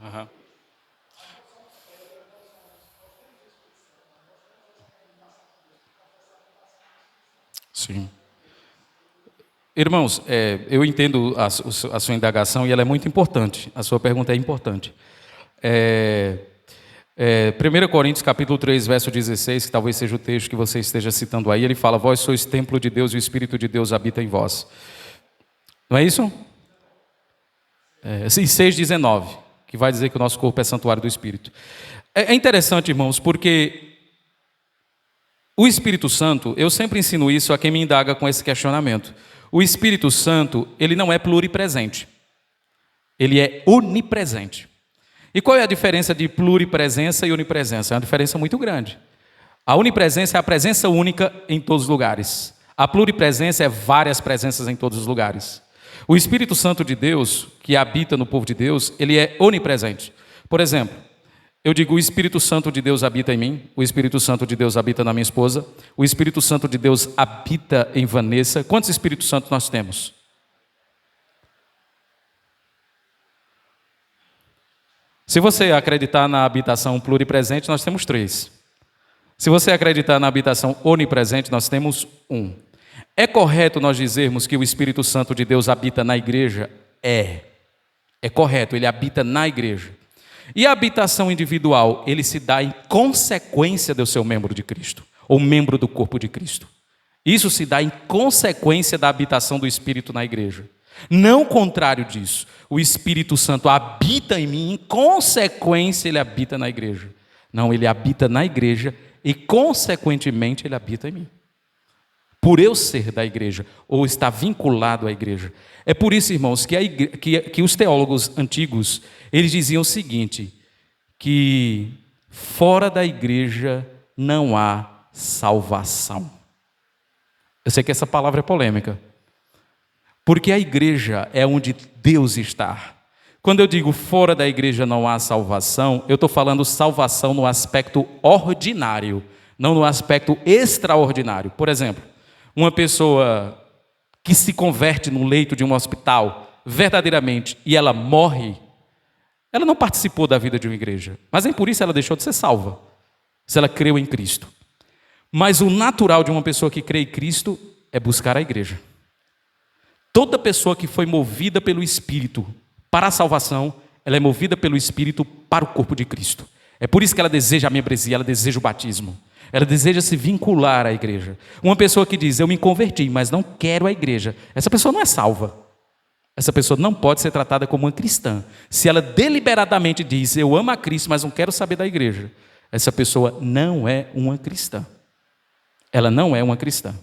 Uhum. Sim. Irmãos, eu entendo a sua indagação e ela é muito importante. A sua pergunta é importante. 1 Coríntios capítulo 3, verso 16, que talvez seja o texto que você esteja citando aí, ele fala: vós sois templo de Deus e o Espírito de Deus habita em vós. Não é isso? E 6,19, que vai dizer que o nosso corpo é santuário do Espírito. É interessante, irmãos, porque o Espírito Santo, eu sempre ensino isso a quem me indaga com esse questionamento. O Espírito Santo, ele não é pluripresente, ele é onipresente. E qual é a diferença de pluripresença e onipresença? É uma diferença muito grande. A onipresença é a presença única em todos os lugares. A pluripresença é várias presenças em todos os lugares. O Espírito Santo de Deus, que habita no povo de Deus, ele é onipresente. Por exemplo, eu digo: o Espírito Santo de Deus habita em mim, o Espírito Santo de Deus habita na minha esposa, o Espírito Santo de Deus habita em Vanessa. Quantos Espíritos Santos nós temos? Se você acreditar na habitação pluripresente, nós temos 3. Se você acreditar na habitação onipresente, nós temos 1. É correto nós dizermos que o Espírito Santo de Deus habita na igreja? É correto, ele habita na igreja. E a habitação individual, ele se dá em consequência de eu ser um membro de Cristo, ou membro do corpo de Cristo. Isso se dá em consequência da habitação do Espírito na igreja. Não o contrário disso. O Espírito Santo habita em mim, em consequência ele habita na igreja. Não, ele habita na igreja e consequentemente ele habita em mim. Por eu ser da igreja, ou estar vinculado à igreja. É por isso, irmãos, que os teólogos antigos, eles diziam o seguinte, que fora da igreja não há salvação. Eu sei que essa palavra é polêmica, porque a igreja é onde Deus está. Quando eu digo fora da igreja não há salvação, eu estou falando salvação no aspecto ordinário, não no aspecto extraordinário. Por exemplo, uma pessoa que se converte no leito de um hospital, verdadeiramente, e ela morre, ela não participou da vida de uma igreja, mas nem por isso ela deixou de ser salva, se ela creu em Cristo. Mas o natural de uma pessoa que crê em Cristo é buscar a igreja. Toda pessoa que foi movida pelo Espírito para a salvação, ela é movida pelo Espírito para o corpo de Cristo. É por isso que ela deseja a membresia, ela deseja o batismo. Ela deseja se vincular à igreja. Uma pessoa que diz: eu me converti, mas não quero a igreja, essa pessoa não é salva. Essa pessoa não pode ser tratada como uma cristã. Se ela deliberadamente diz: eu amo a Cristo, mas não quero saber da igreja, essa pessoa não é uma cristã. Ela não é uma cristã.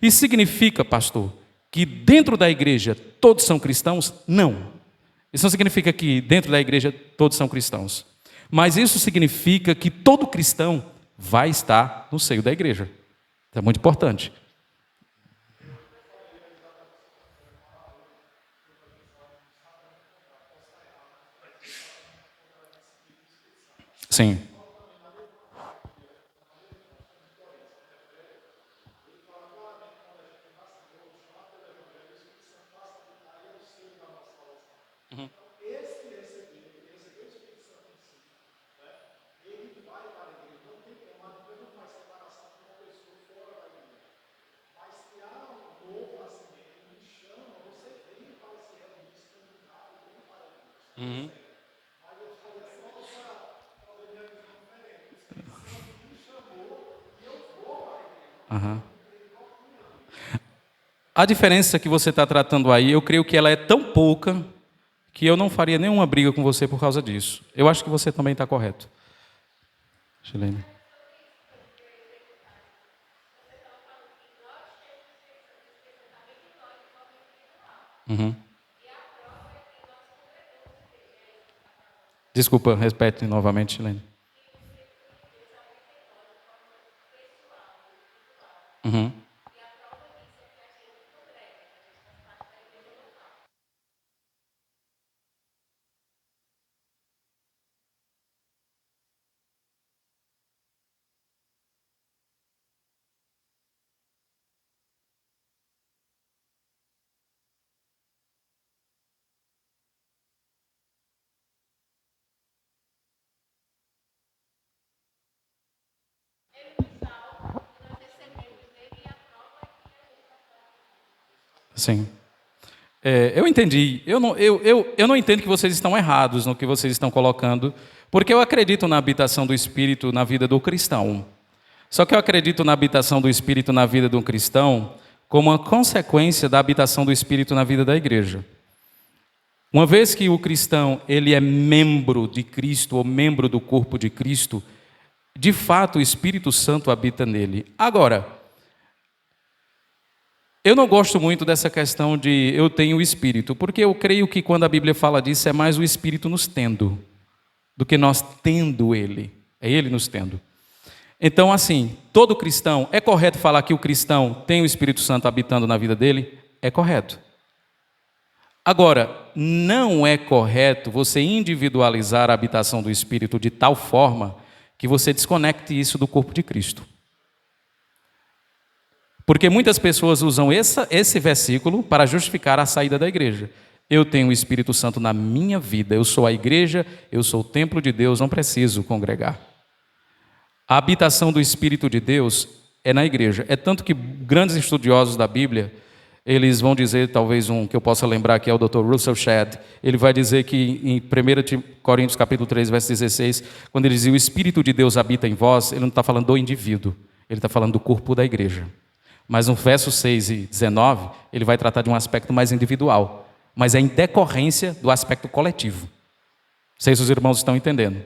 Isso significa, pastor, que dentro da igreja todos são cristãos? Não. Isso não significa que dentro da igreja todos são cristãos. Mas isso significa que todo cristão vai estar no seio da igreja. Isso é muito importante. Sim. Uhum. A diferença que você está tratando aí, eu creio que ela é tão pouca que eu não faria nenhuma briga com você por causa disso. Eu acho que você também está correto. Chilene. Uhum. Desculpa, repete novamente, Chilene. Uhum. Sim. Eu entendi. Eu não entendo que vocês estão errados no que vocês estão colocando, Porque eu acredito na habitação do Espírito na vida do cristão. Só que eu acredito na habitação do Espírito na vida do cristão como uma consequência da habitação do Espírito na vida da igreja. Uma vez que o cristão ele é membro de Cristo ou membro do corpo de Cristo, de fato o Espírito Santo habita nele. Agora, eu não gosto muito dessa questão de eu tenho o Espírito, porque eu creio que quando a Bíblia fala disso é mais o Espírito nos tendo, do que nós tendo Ele. É Ele nos tendo. Então, assim, todo cristão, é correto falar que o cristão tem o Espírito Santo habitando na vida dele? É correto. Agora, não é correto você individualizar a habitação do Espírito de tal forma que você desconecte isso do corpo de Cristo. Porque muitas pessoas usam esse versículo para justificar a saída da igreja. Eu tenho o Espírito Santo na minha vida, eu sou a igreja, eu sou o templo de Deus, não preciso congregar. A habitação do Espírito de Deus é na igreja. É tanto que grandes estudiosos da Bíblia, eles vão dizer, talvez um que eu possa lembrar, que é o Dr. Russell Shedd, ele vai dizer que em 1 Coríntios capítulo 3, verso 16, quando ele diz o Espírito de Deus habita em vós, ele não está falando do indivíduo, ele está falando do corpo da igreja. Mas no verso 6 e 19, ele vai tratar de um aspecto mais individual, mas é em decorrência do aspecto coletivo. Não sei se os irmãos estão entendendo.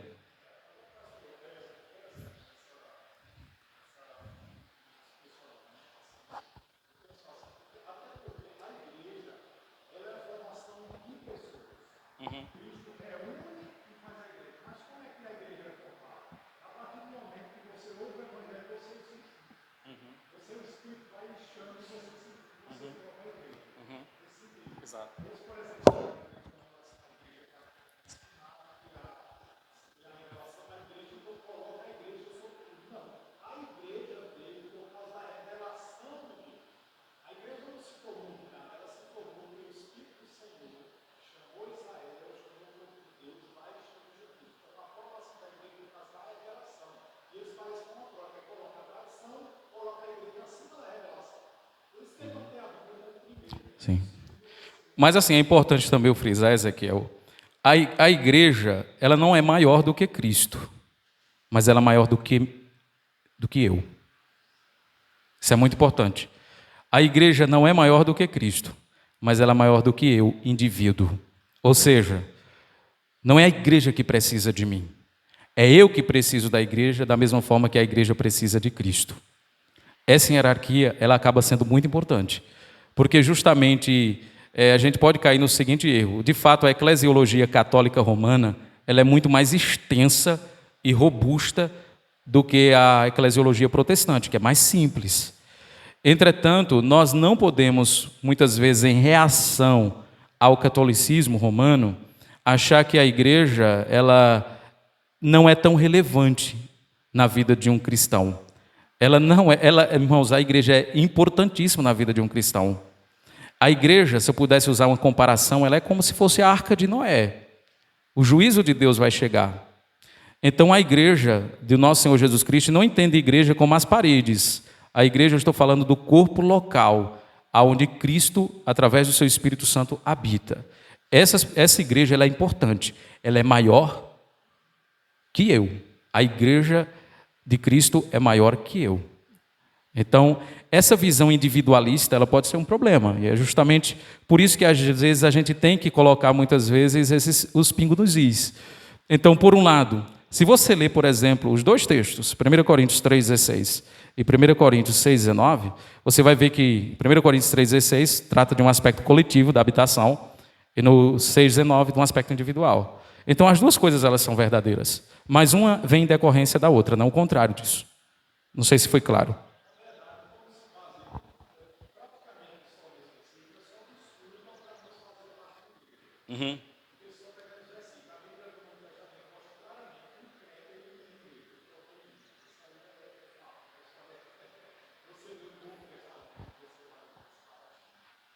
Sim. Mas assim, é importante também eu frisar, Ezequiel, a igreja, ela não é maior do que Cristo, mas ela é maior do que eu. Isso é muito importante. A igreja não é maior do que Cristo, mas ela é maior do que eu, indivíduo. Ou seja, não é a igreja que precisa de mim, é eu que preciso da igreja da mesma forma que a igreja precisa de Cristo. Essa hierarquia, ela acaba sendo muito importante, porque justamente a gente pode cair no seguinte erro. De fato, a eclesiologia católica romana, ela é muito mais extensa e robusta do que a eclesiologia protestante, que é mais simples. Entretanto, nós não podemos, muitas vezes, em reação ao catolicismo romano, achar que a igreja ela não é tão relevante na vida de um cristão. Ela não é, irmãos, a igreja é importantíssima na vida de um cristão. A igreja, se eu pudesse usar uma comparação, ela é como se fosse a arca de Noé. O juízo de Deus vai chegar. Então a igreja do nosso Senhor Jesus Cristo não entende a igreja como as paredes. A igreja, eu estou falando do corpo local, aonde Cristo, através do seu Espírito Santo, habita. Essa igreja ela é importante, ela é maior que eu. A igreja de Cristo é maior que eu. Então, essa visão individualista, ela pode ser um problema. E é justamente por isso que às vezes a gente tem que colocar muitas vezes os pingos nos is. Então, por um lado, se você ler, por exemplo, os dois textos, 1 Coríntios 3,16 e 1 Coríntios 6,19, você vai ver que 1 Coríntios 3,16 trata de um aspecto coletivo da habitação e no 6,19 de um aspecto individual. Então, as duas coisas elas são verdadeiras, mas uma vem em decorrência da outra, não o contrário disso. Não sei se foi claro. Uhum.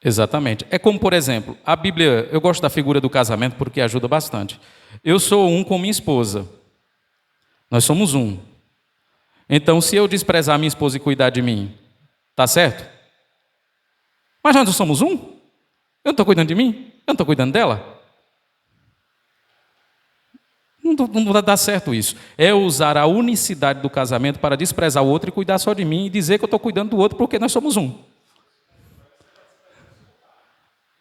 Exatamente. É como, por exemplo, a Bíblia, eu gosto da figura do casamento porque ajuda bastante. Eu sou um com minha esposa. Nós somos um. Então, se eu desprezar minha esposa e cuidar de mim, tá certo? Mas nós não somos um? Eu não estou cuidando de mim? Eu não estou cuidando dela? Não dá certo isso. É usar a unicidade do casamento para desprezar o outro e cuidar só de mim e dizer que eu estou cuidando do outro porque nós somos um.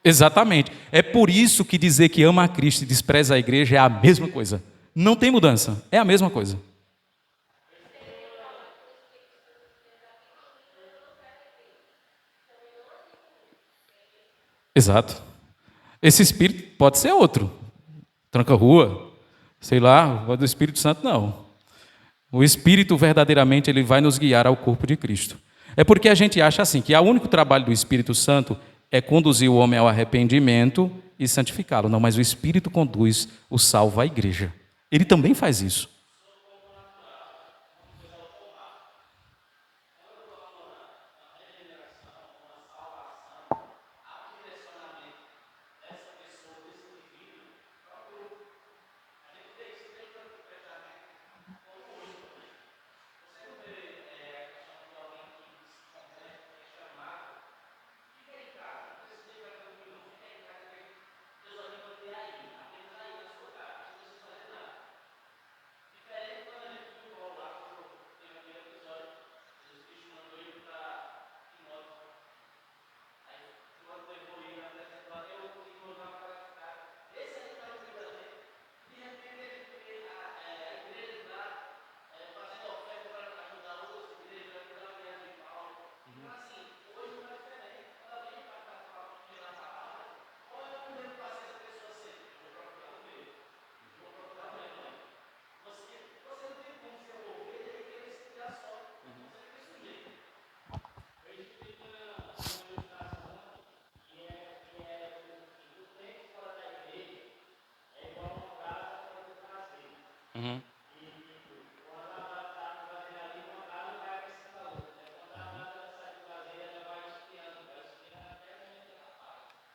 Exatamente. É por isso que dizer que ama a Cristo e despreza a igreja é a mesma coisa. Não tem mudança. É a mesma coisa. Exato. Esse espírito pode ser outro. Tranca-rua, sei lá, do Espírito Santo não. O Espírito verdadeiramente ele vai nos guiar ao corpo de Cristo. É porque a gente acha assim, que o único trabalho do Espírito Santo é conduzir o homem ao arrependimento e santificá-lo. Não, mas o Espírito conduz o salvo à igreja. Ele também faz isso.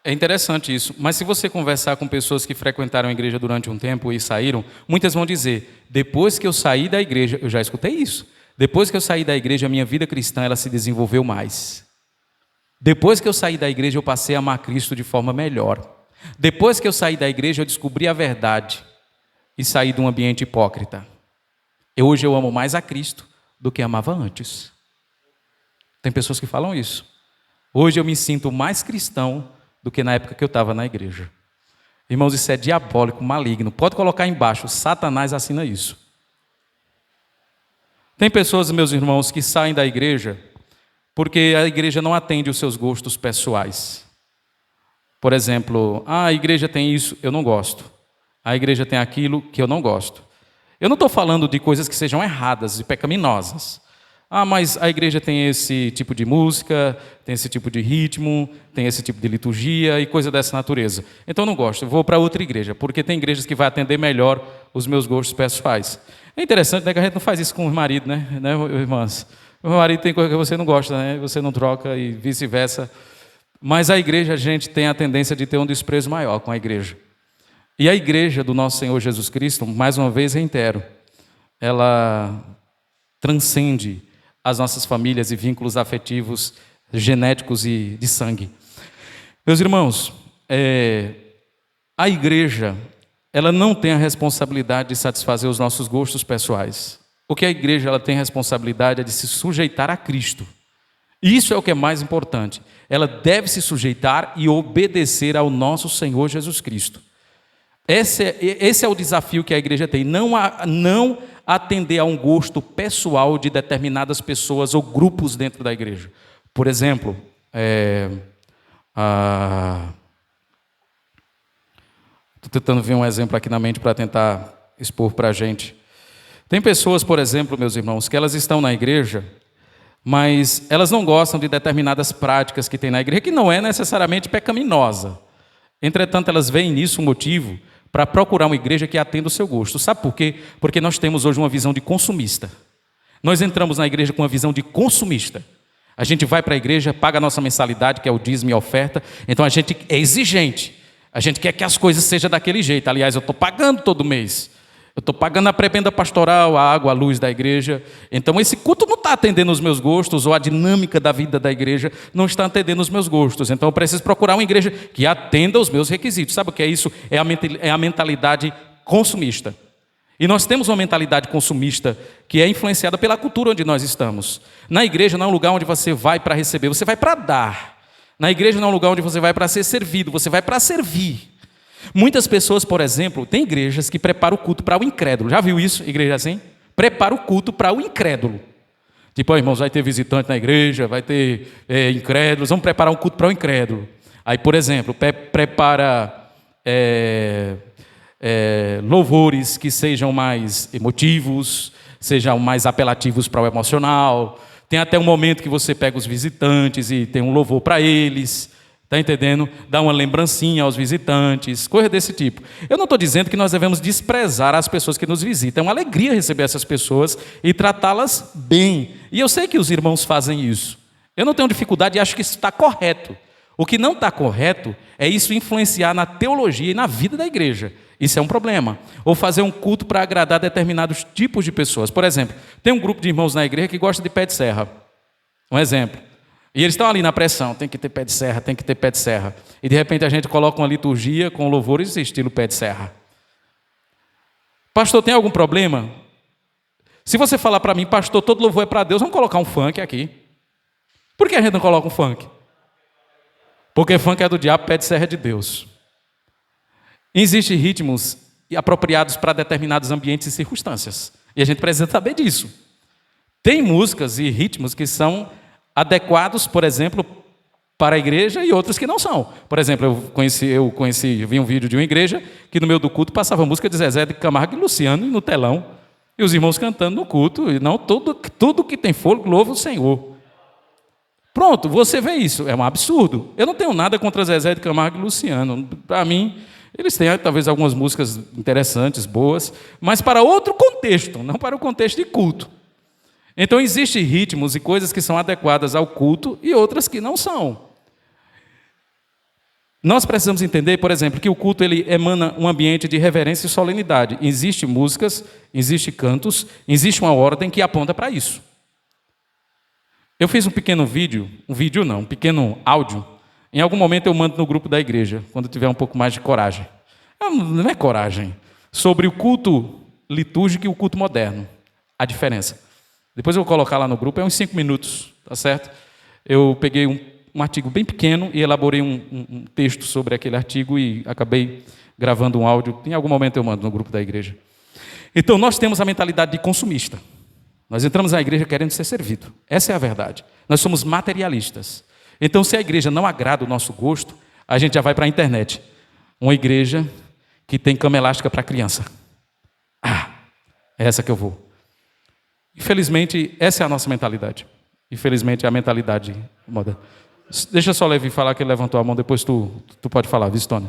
É interessante isso, mas se você conversar com pessoas que frequentaram a igreja durante um tempo e saíram, muitas vão dizer, depois que eu saí da igreja, eu já escutei isso, depois que eu saí da igreja, a minha vida cristã ela se desenvolveu mais. Depois que eu saí da igreja, eu passei a amar Cristo de forma melhor. Depois que eu saí da igreja, eu descobri a verdade e saí de um ambiente hipócrita. Hoje eu amo mais a Cristo do que amava antes. Tem pessoas que falam isso. Hoje eu me sinto mais cristão do que na época que eu estava na igreja. Irmãos, isso é diabólico, maligno. Pode colocar embaixo, Satanás assina isso. Tem pessoas, meus irmãos, que saem da igreja porque a igreja não atende os seus gostos pessoais. Por exemplo, a igreja tem isso, eu não gosto. A igreja tem aquilo que eu não gosto. Eu não estou falando de coisas que sejam erradas e pecaminosas. Mas a igreja tem esse tipo de música, tem esse tipo de ritmo, tem esse tipo de liturgia e coisa dessa natureza. Então eu não gosto, eu vou para outra igreja, porque tem igrejas que vai atender melhor os meus gostos pessoais. É interessante, né, que a gente não faz isso com o marido, né, irmãs? O marido tem coisa que você não gosta, né? Você não troca e vice-versa. Mas a igreja, a gente tem a tendência de ter um desprezo maior com a igreja. E a igreja do nosso Senhor Jesus Cristo, mais uma vez reitero, ela transcende as nossas famílias e vínculos afetivos, genéticos e de sangue. Meus irmãos, a igreja, ela não tem a responsabilidade de satisfazer os nossos gostos pessoais. O que a igreja ela tem responsabilidade é de se sujeitar a Cristo. Isso é o que é mais importante. Ela deve se sujeitar e obedecer ao nosso Senhor Jesus Cristo. Esse é o desafio que a igreja tem. Não atender a um gosto pessoal de determinadas pessoas ou grupos dentro da igreja. Por exemplo, estou tentando ver um exemplo aqui na mente para tentar expor para a gente. Tem pessoas, por exemplo, meus irmãos, que elas estão na igreja, mas elas não gostam de determinadas práticas que tem na igreja, que não é necessariamente pecaminosa. Entretanto, elas veem nisso um motivo para procurar uma igreja que atenda o seu gosto. Sabe por quê? Porque nós temos hoje uma visão de consumista. Nós entramos na igreja com uma visão de consumista. A gente vai para a igreja, paga a nossa mensalidade, que é o dízimo e a oferta, então a gente é exigente. A gente quer que as coisas sejam daquele jeito. Aliás, eu estou pagando todo mês. Eu estou pagando a prebenda pastoral, a água, a luz da igreja. Então esse culto não está atendendo os meus gostos, ou a dinâmica da vida da igreja não está atendendo os meus gostos. Então eu preciso procurar uma igreja que atenda os meus requisitos. Sabe o que é isso? É a mentalidade consumista. E nós temos uma mentalidade consumista que é influenciada pela cultura onde nós estamos. Na igreja não é um lugar onde você vai para receber, você vai para dar. Na igreja não é um lugar onde você vai para ser servido, você vai para servir. Muitas pessoas, por exemplo, tem igrejas que preparam o culto para o incrédulo. Já viu isso, igreja assim? Prepara o culto para o incrédulo. Tipo, irmãos, vai ter visitante na igreja, vai ter incrédulos, vamos preparar um culto para o incrédulo. Aí, por exemplo, prepara louvores que sejam mais emotivos, sejam mais apelativos para o emocional. Tem até um momento que você pega os visitantes e tem um louvor para eles. Está entendendo? Dá uma lembrancinha aos visitantes, coisa desse tipo. Eu não estou dizendo que nós devemos desprezar as pessoas que nos visitam. É uma alegria receber essas pessoas e tratá-las bem. E eu sei que os irmãos fazem isso. Eu não tenho dificuldade e acho que isso está correto. O que não está correto é isso influenciar na teologia e na vida da igreja. Isso é um problema. Ou fazer um culto para agradar determinados tipos de pessoas. Por exemplo, tem um grupo de irmãos na igreja que gosta de pé de serra. Um exemplo. E eles estão ali na pressão, tem que ter pé de serra, tem que ter pé de serra. E de repente a gente coloca uma liturgia com louvores estilo pé de serra. Pastor, tem algum problema? Se você falar para mim, pastor, todo louvor é para Deus, vamos colocar um funk aqui. Por que a gente não coloca um funk? Porque funk é do diabo, pé de serra é de Deus. Existem ritmos apropriados para determinados ambientes e circunstâncias. E a gente precisa saber disso. Tem músicas e ritmos que são adequados, por exemplo, para a igreja e outros que não são. Por exemplo, vi um vídeo de uma igreja que no meio do culto passava música de Zezé de Camargo e Luciano no telão. E os irmãos cantando no culto. E não tudo que tem fôlego louva o Senhor. Pronto, você vê isso. É um absurdo. Eu não tenho nada contra Zezé de Camargo e Luciano. Para mim, eles têm talvez algumas músicas interessantes, boas, mas para outro contexto, não para o contexto de culto. Então, existem ritmos e coisas que são adequadas ao culto e outras que não são. Nós precisamos entender, por exemplo, que o culto ele emana um ambiente de reverência e solenidade. Existem músicas, existem cantos, existe uma ordem que aponta para isso. Eu fiz um pequeno um pequeno áudio. Em algum momento eu mando no grupo da igreja, quando tiver um pouco mais de coragem. Não é coragem. Sobre o culto litúrgico e o culto moderno. A diferença. Depois eu vou colocar lá no grupo, é uns 5 minutos, tá certo? Eu peguei um artigo bem pequeno e elaborei um texto sobre aquele artigo e acabei gravando um áudio. Em algum momento eu mando no grupo da igreja. Então, nós temos a mentalidade de consumista. Nós entramos na igreja querendo ser servido. Essa é a verdade. Nós somos materialistas. Então, se a igreja não agrada o nosso gosto, a gente já vai para a internet. Uma igreja que tem cama elástica para criança. É essa que eu vou. Infelizmente, essa é a nossa mentalidade. Infelizmente, é a mentalidade moderna. Deixa só o Levi falar que ele levantou a mão, depois tu pode falar, Vistone.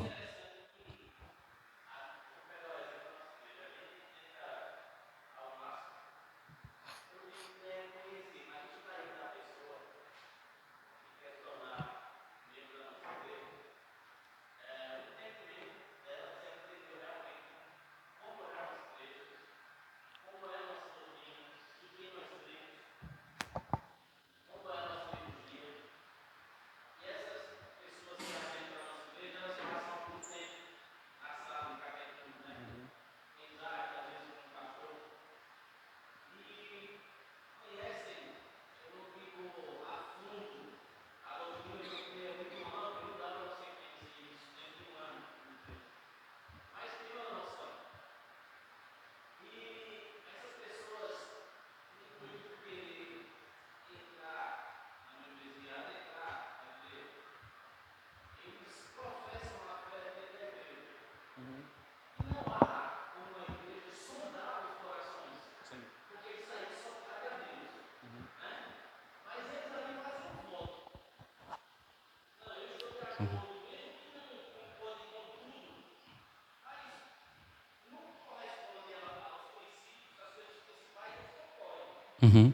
Uhum.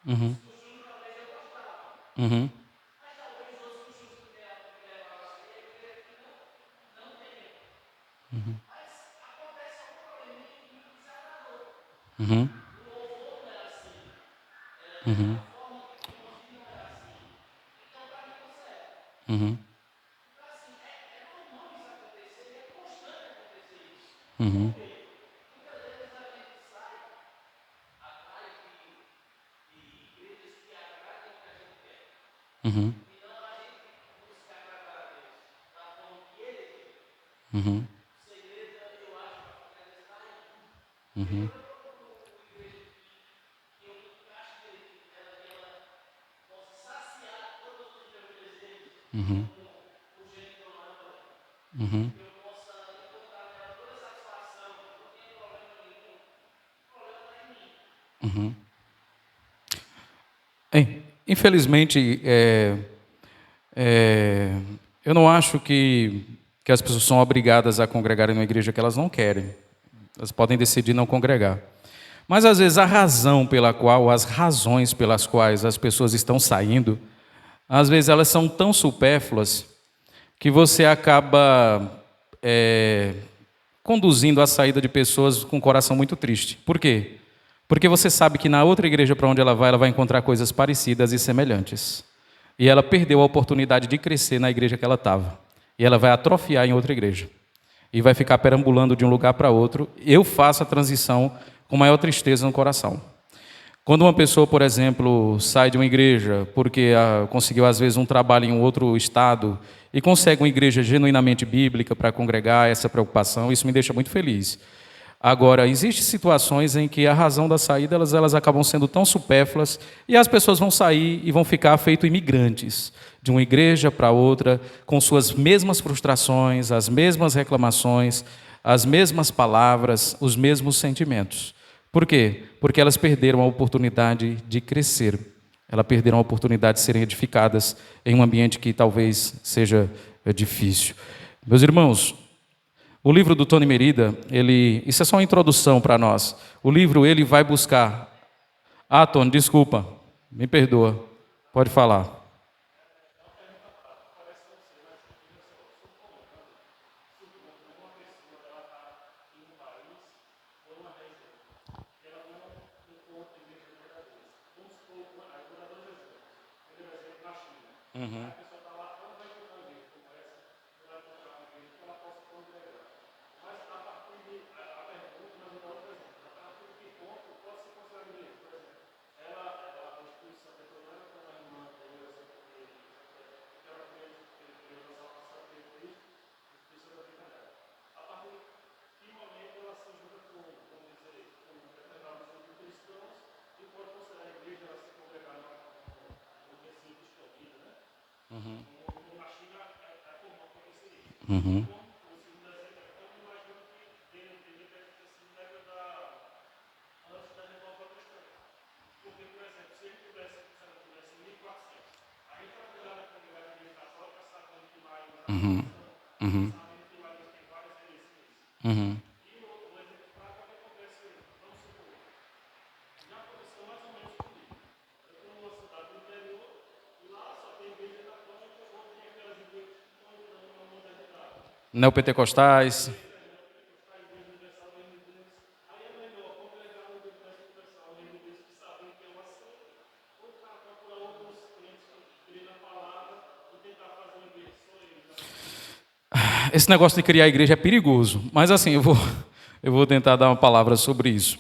Uhum. Uhum. Uhum. Uhum. Uhum. Uhum. Uhum. Uhum. Uhum. Uhum. Uhum. Uhum. Infelizmente, é, eu não acho que as pessoas são obrigadas a congregarem numa igreja que elas não querem. Elas podem decidir não congregar. Mas às vezes a razão pela qual, as razões pelas quais as pessoas estão saindo, às vezes elas são tão supérfluas que você acaba é, conduzindo a saída de pessoas com o coração muito triste. Por quê? Porque você sabe que na outra igreja para onde ela vai encontrar coisas parecidas e semelhantes. E ela perdeu a oportunidade de crescer na igreja que ela estava. E ela vai atrofiar em outra igreja. E vai ficar perambulando de um lugar para outro. Eu faço a transição com maior tristeza no coração. Quando uma pessoa, por exemplo, sai de uma igreja porque conseguiu, às vezes, um trabalho em um outro estado e consegue uma igreja genuinamente bíblica para congregar essa preocupação, isso me deixa muito feliz. Agora, existem situações em que a razão da saída elas acabam sendo tão supérfluas e as pessoas vão sair e vão ficar feito imigrantes de uma igreja para outra, com suas mesmas frustrações, as mesmas reclamações, as mesmas palavras, os mesmos sentimentos. Por quê? Porque elas perderam a oportunidade de crescer. Elas perderam a oportunidade de serem edificadas em um ambiente que talvez seja difícil. Meus irmãos, o livro do Tony Merida, isso é só uma introdução para nós. O livro, ele vai buscar... Ah, Tony, desculpa, me perdoa, pode falar. Uhum. Uhum. Uhum. Uhum. Uhum. Neopentecostais. Esse negócio de criar igreja é perigoso, mas assim, eu vou tentar dar uma palavra sobre isso.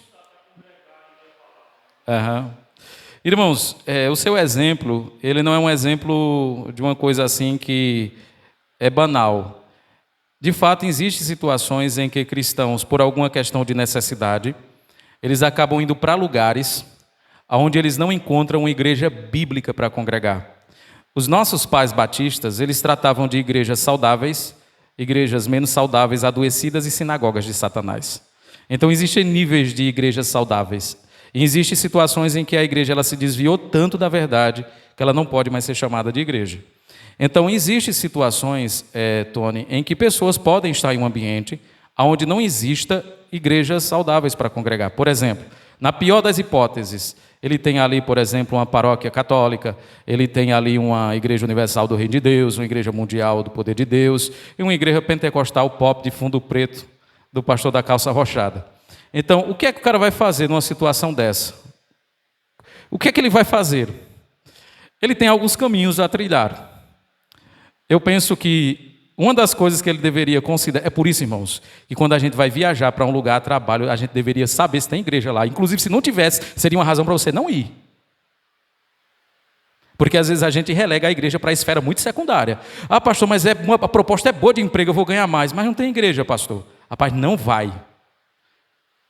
Aham. Irmãos, o seu exemplo, ele não é um exemplo de uma coisa assim que é banal. De fato, existem situações em que cristãos, por alguma questão de necessidade, eles acabam indo para lugares onde eles não encontram uma igreja bíblica para congregar. Os nossos pais batistas, eles tratavam de igrejas saudáveis, igrejas menos saudáveis, adoecidas e sinagogas de Satanás. Então, existem níveis de igrejas saudáveis. E existem situações em que a igreja ela se desviou tanto da verdade que ela não pode mais ser chamada de igreja. Então, existem situações, Tony, em que pessoas podem estar em um ambiente onde não exista igrejas saudáveis para congregar. Por exemplo, na pior das hipóteses, ele tem ali, por exemplo, uma paróquia católica, ele tem ali uma igreja universal do Reino de Deus, uma igreja mundial do poder de Deus e uma igreja pentecostal pop de fundo preto do pastor da calça rochada. Então, o que é que o cara vai fazer numa situação dessa? O que é que ele vai fazer? Ele tem alguns caminhos a trilhar. Eu penso que uma das coisas que ele deveria considerar, é por isso, irmãos, que quando a gente vai viajar para um lugar de trabalho, a gente deveria saber se tem igreja lá. Inclusive, se não tivesse, seria uma razão para você não ir. Porque às vezes a gente relega a igreja para a esfera muito secundária. Ah, pastor, mas a proposta é boa de emprego, eu vou ganhar mais. Mas não tem igreja, pastor. Rapaz, não vai.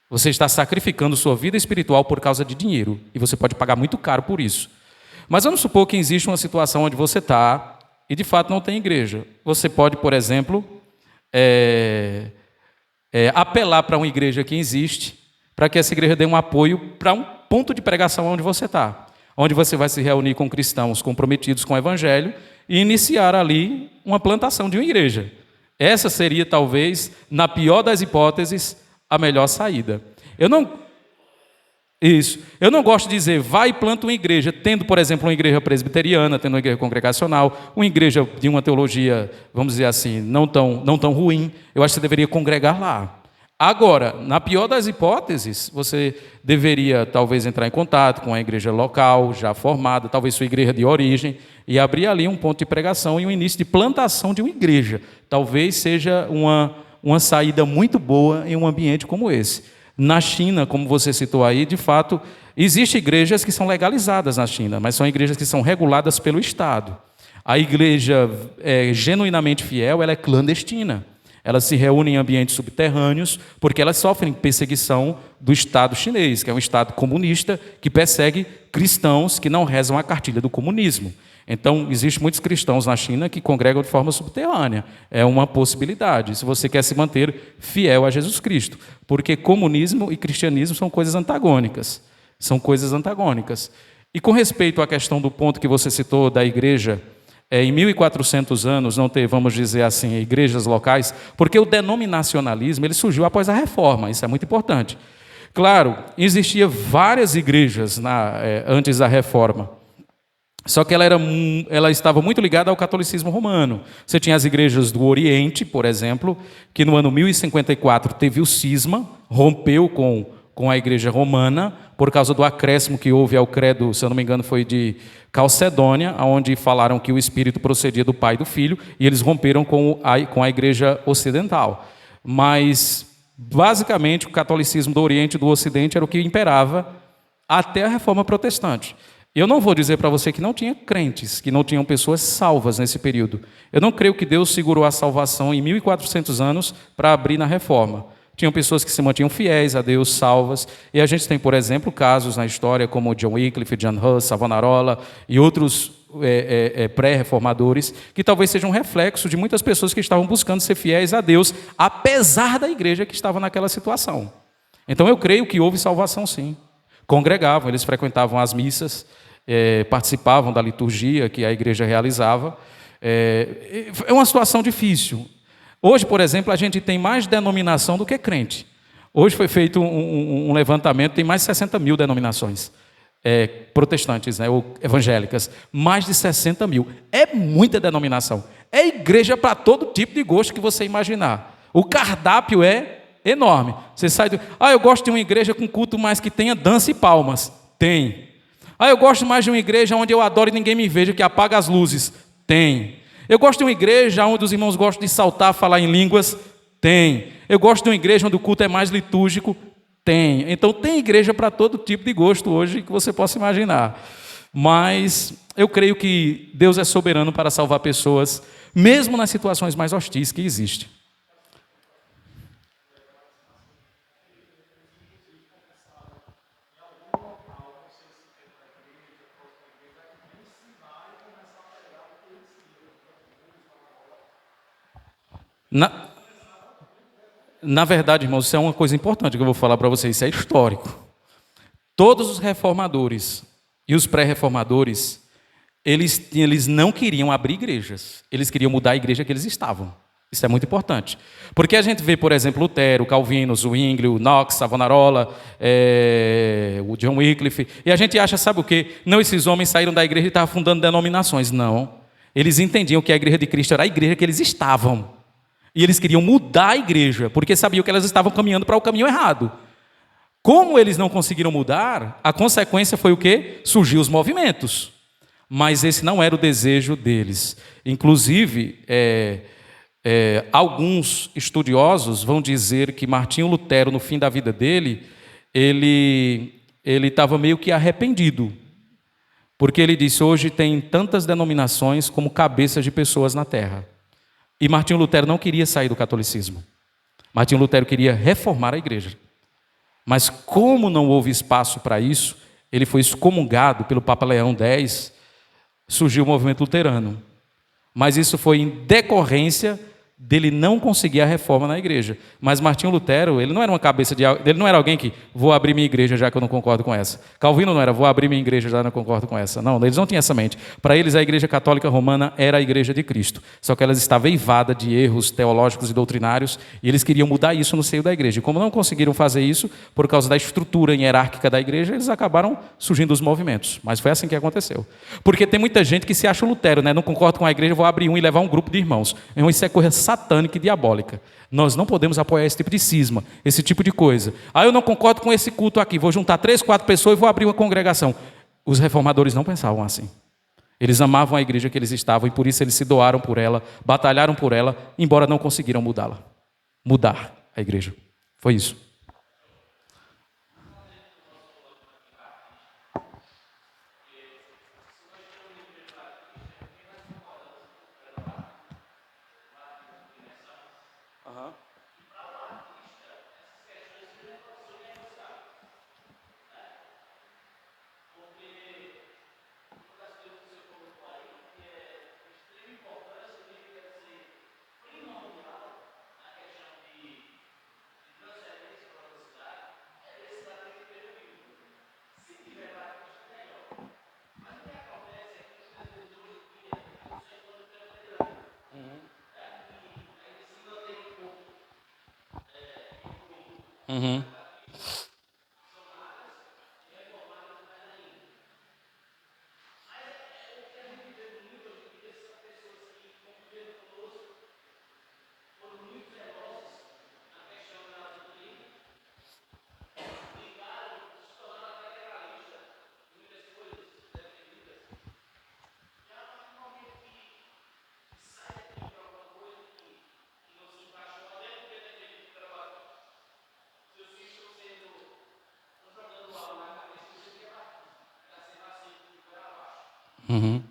Você está sacrificando sua vida espiritual por causa de dinheiro. E você pode pagar muito caro por isso. Mas vamos supor que existe uma situação onde você está e de fato não tem igreja. Você pode, por exemplo, apelar para uma igreja que existe, para que essa igreja dê um apoio para um ponto de pregação onde você está, onde você vai se reunir com cristãos comprometidos com o evangelho e iniciar ali uma plantação de uma igreja. Essa seria, talvez, na pior das hipóteses, a melhor saída. Eu não gosto de dizer, vai e planta uma igreja, tendo, por exemplo, uma igreja presbiteriana, tendo uma igreja congregacional, uma igreja de uma teologia, vamos dizer assim, não tão ruim. Eu acho que você deveria congregar lá. Agora, na pior das hipóteses, você deveria talvez entrar em contato com a igreja local, já formada, talvez sua igreja de origem, e abrir ali um ponto de pregação e um início de plantação de uma igreja. Talvez seja uma saída muito boa em um ambiente como esse. Na China, como você citou aí, de fato, existem igrejas que são legalizadas na China, mas são igrejas que são reguladas pelo Estado. A igreja genuinamente fiel, ela é clandestina. Elas se reúnem em ambientes subterrâneos porque elas sofrem perseguição do Estado chinês, que é um Estado comunista que persegue cristãos que não rezam a cartilha do comunismo. Então, existem muitos cristãos na China que congregam de forma subterrânea. É uma possibilidade, se você quer se manter fiel a Jesus Cristo. Porque comunismo e cristianismo são coisas antagônicas. São coisas antagônicas. E com respeito à questão do ponto que você citou da igreja, em 1400 anos não ter, vamos dizer assim, igrejas locais, porque o denominacionalismo ele surgiu após a Reforma, isso é muito importante. Claro, existiam várias igrejas antes da Reforma, só que ela estava muito ligada ao catolicismo romano. Você tinha as igrejas do Oriente, por exemplo, que no ano 1054 teve o cisma, rompeu com a igreja romana, por causa do acréscimo que houve ao credo, se eu não me engano, foi de Calcedônia, onde falaram que o Espírito procedia do Pai e do Filho, e eles romperam com a igreja ocidental. Mas, basicamente, o catolicismo do Oriente e do Ocidente era o que imperava até a Reforma Protestante. Eu não vou dizer para você que não tinha crentes, que não tinham pessoas salvas nesse período. Eu não creio que Deus segurou a salvação em 1400 anos para abrir na Reforma. Tinham pessoas que se mantinham fiéis a Deus, salvas. E a gente tem, por exemplo, casos na história como John Wycliffe, John Huss, Savonarola e outros pré-reformadores, que talvez sejam um reflexo de muitas pessoas que estavam buscando ser fiéis a Deus, apesar da igreja que estava naquela situação. Então eu creio que houve salvação sim. Congregavam, eles frequentavam as missas, participavam da liturgia que a igreja realizava. É uma situação difícil. Hoje, por exemplo, a gente tem mais denominação do que crente. Hoje foi feito um levantamento, tem mais de 60 mil denominações protestantes, ou evangélicas. Mais de 60 mil. É muita denominação. É igreja para todo tipo de gosto que você imaginar. O cardápio é enorme. Você sai eu gosto de uma igreja com culto mais que tenha dança e palmas. Tem. Eu gosto mais de uma igreja onde eu adoro e ninguém me veja, que apaga as luzes. Tem. Eu gosto de uma igreja onde os irmãos gostam de saltar, falar em línguas. Tem. Eu gosto de uma igreja onde o culto é mais litúrgico. Tem. Então tem igreja para todo tipo de gosto hoje que você possa imaginar. Mas eu creio que Deus é soberano para salvar pessoas, mesmo nas situações mais hostis que existem. Na verdade, irmãos, isso é uma coisa importante que eu vou falar para vocês, isso é histórico. Todos os reformadores e os pré-reformadores, eles não queriam abrir igrejas, eles queriam mudar a igreja que eles estavam. Isso é muito importante. Porque a gente vê, por exemplo, Lutero, Calvino, Zwingli, Knox, Savonarola, o John Wycliffe, e a gente acha, sabe o quê? Não, esses homens saíram da igreja e estavam fundando denominações. Não. Eles entendiam que a igreja de Cristo era a igreja que eles estavam. E eles queriam mudar a igreja, porque sabiam que elas estavam caminhando para o caminho errado. Como eles não conseguiram mudar, a consequência foi o quê? Surgiu os movimentos. Mas esse não era o desejo deles. Inclusive, alguns estudiosos vão dizer que Martinho Lutero, no fim da vida dele, ele estava meio que arrependido. Porque ele disse, hoje tem tantas denominações como cabeças de pessoas na terra. E Martinho Lutero não queria sair do catolicismo. Martinho Lutero queria reformar a igreja. Mas como não houve espaço para isso, ele foi excomungado pelo Papa Leão X, surgiu o movimento luterano. Mas isso foi em decorrência dele não conseguir a reforma na igreja. Mas Martinho Lutero, ele não era uma cabeça ele não era alguém que vou abrir minha igreja já que eu não concordo com essa. Calvino não era vou abrir minha igreja já que eu não concordo com essa. Não, eles não tinham essa mente. Para eles a igreja católica romana era a igreja de Cristo. Só que ela estava eivada de erros teológicos e doutrinários e eles queriam mudar isso no seio da igreja. E como não conseguiram fazer isso por causa da estrutura hierárquica da igreja, eles acabaram surgindo os movimentos. Mas foi assim que aconteceu. Porque tem muita gente que se acha Lutero, né? Não concordo com a igreja, vou abrir um e levar um grupo de irmãos. Então, isso é coisa satânica e diabólica. Nós não podemos apoiar esse tipo de cisma, esse tipo de coisa. Eu não concordo com esse culto aqui, vou juntar 3, 4 pessoas e vou abrir uma congregação. Os reformadores não pensavam assim. Eles amavam a igreja que eles estavam e por isso eles se doaram por ela, batalharam por ela, embora não conseguiram mudar a igreja. Foi isso. Uhum. Uhum.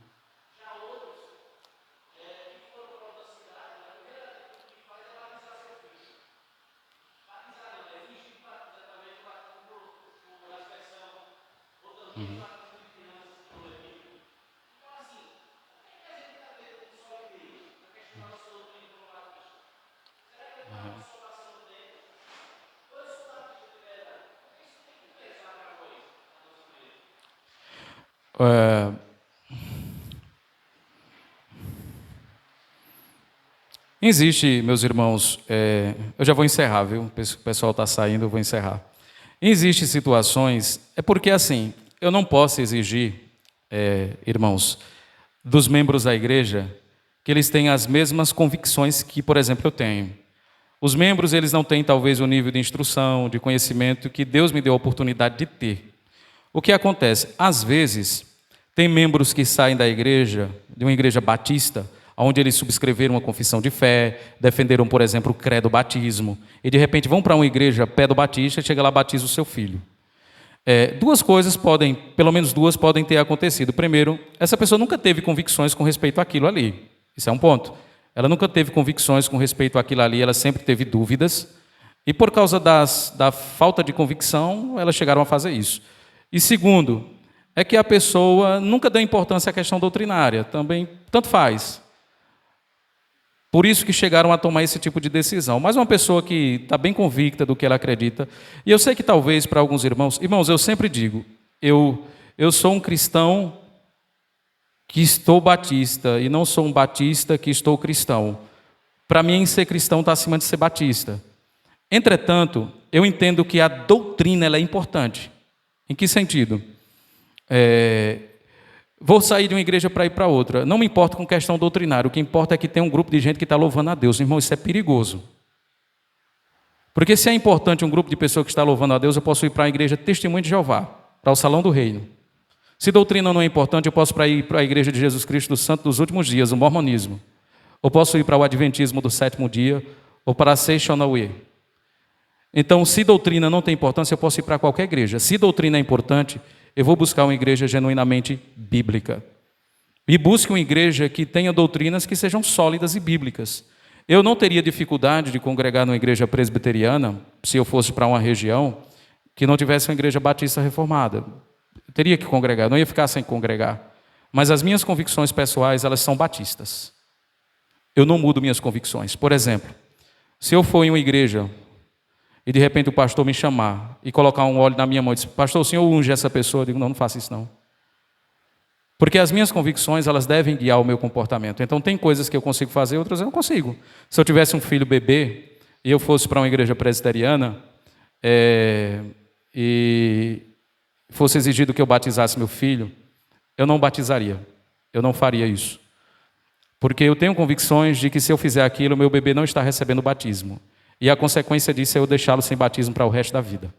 É, Existe, meus irmãos, eu já vou encerrar, viu? O pessoal está saindo, eu vou encerrar. Existem situações, porque assim, eu não posso exigir, irmãos, dos membros da igreja, que eles tenham as mesmas convicções que, por exemplo, eu tenho. Os membros, eles não têm talvez o nível de instrução, de conhecimento que Deus me deu a oportunidade de ter. O que acontece? Às vezes, tem membros que saem da igreja, de uma igreja batista, onde eles subscreveram uma confissão de fé, defenderam, por exemplo, o credo batismo, e de repente vão para uma igreja pedo-batista e chega lá e batiza o seu filho. Duas coisas podem, pelo menos duas, podem ter acontecido. Primeiro, essa pessoa nunca teve convicções com respeito àquilo ali. Isso é um ponto. Ela nunca teve convicções com respeito àquilo ali, ela sempre teve dúvidas, e por causa da falta de convicção, elas chegaram a fazer isso. E segundo, é que a pessoa nunca deu importância à questão doutrinária, também tanto faz. Por isso que chegaram a tomar esse tipo de decisão. Mas uma pessoa que está bem convicta do que ela acredita, e eu sei que talvez para alguns irmãos, eu sempre digo, eu sou um cristão que estou batista, e não sou um batista que estou cristão. Para mim, ser cristão está acima de ser batista. Entretanto, eu entendo que a doutrina ela é importante. Em que sentido? Vou sair de uma igreja para ir para outra. Não me importo com questão doutrinária. O que importa é que tem um grupo de gente que está louvando a Deus. Irmão, isso é perigoso. Porque se é importante um grupo de pessoas que está louvando a Deus, eu posso ir para a igreja Testemunho de Jeová, para o Salão do Reino. Se doutrina não é importante, eu posso ir para a igreja de Jesus Cristo do Santo dos Últimos Dias, o mormonismo. Ou posso ir para o Adventismo do Sétimo Dia, ou para a Seishonauê. Então, se doutrina não tem importância, eu posso ir para qualquer igreja. Se doutrina é importante, eu vou buscar uma igreja genuinamente bíblica. E busque uma igreja que tenha doutrinas que sejam sólidas e bíblicas. Eu não teria dificuldade de congregar numa igreja presbiteriana, se eu fosse para uma região que não tivesse uma igreja batista reformada. Eu teria que congregar, não ia ficar sem congregar. Mas as minhas convicções pessoais, elas são batistas. Eu não mudo minhas convicções. Por exemplo, se eu for em uma igreja e de repente o pastor me chamar e colocar um óleo na minha mão e dizer, pastor, o senhor unge essa pessoa? Eu digo, não faça isso não. Porque as minhas convicções, elas devem guiar o meu comportamento. Então tem coisas que eu consigo fazer, outras eu não consigo. Se eu tivesse um filho bebê e eu fosse para uma igreja presbiteriana e fosse exigido que eu batizasse meu filho, eu não batizaria. Eu não faria isso. Porque eu tenho convicções de que se eu fizer aquilo, meu bebê não está recebendo batismo. E a consequência disso é eu deixá-lo sem batismo para o resto da vida.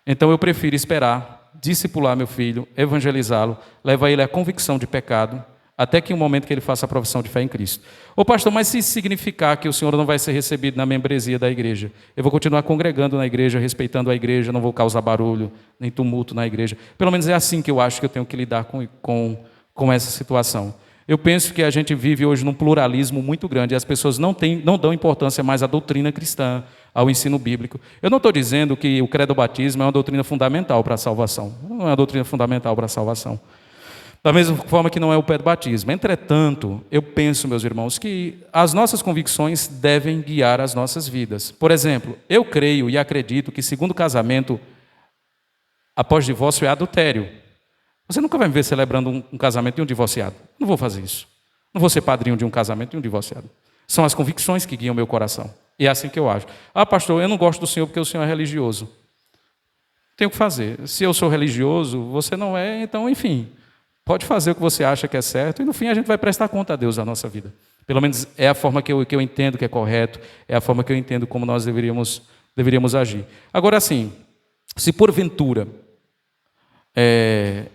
Então eu prefiro esperar, discipular meu filho, evangelizá-lo, levar ele à convicção de pecado, até que um momento que ele faça a profissão de fé em Cristo. Ô pastor, mas se isso significar que o senhor não vai ser recebido na membresia da igreja, eu vou continuar congregando na igreja, respeitando a igreja, não vou causar barulho, nem tumulto na igreja. Pelo menos é assim que eu acho que eu tenho que lidar com essa situação. Eu penso que a gente vive hoje num pluralismo muito grande e as pessoas não dão importância mais à doutrina cristã, ao ensino bíblico. Eu não estou dizendo que o credo-batismo é uma doutrina fundamental para a salvação. Não é uma doutrina fundamental para a salvação. Da mesma forma que não é o pedo-batismo. Entretanto, eu penso, meus irmãos, que as nossas convicções devem guiar as nossas vidas. Por exemplo, eu creio e acredito que segundo casamento, após divórcio, é adultério. Você nunca vai me ver celebrando um casamento de um divorciado. Não vou fazer isso. Não vou ser padrinho de um casamento de um divorciado. São as convicções que guiam o meu coração. E é assim que eu acho. Ah, pastor, eu não gosto do senhor porque o senhor é religioso. Tenho que fazer. Se eu sou religioso, você não é, então, enfim, pode fazer o que você acha que é certo e, no fim, a gente vai prestar conta a Deus da nossa vida. Pelo menos é a forma que eu entendo que é correto, é a forma que eu entendo como nós deveríamos agir. Agora, assim, se porventura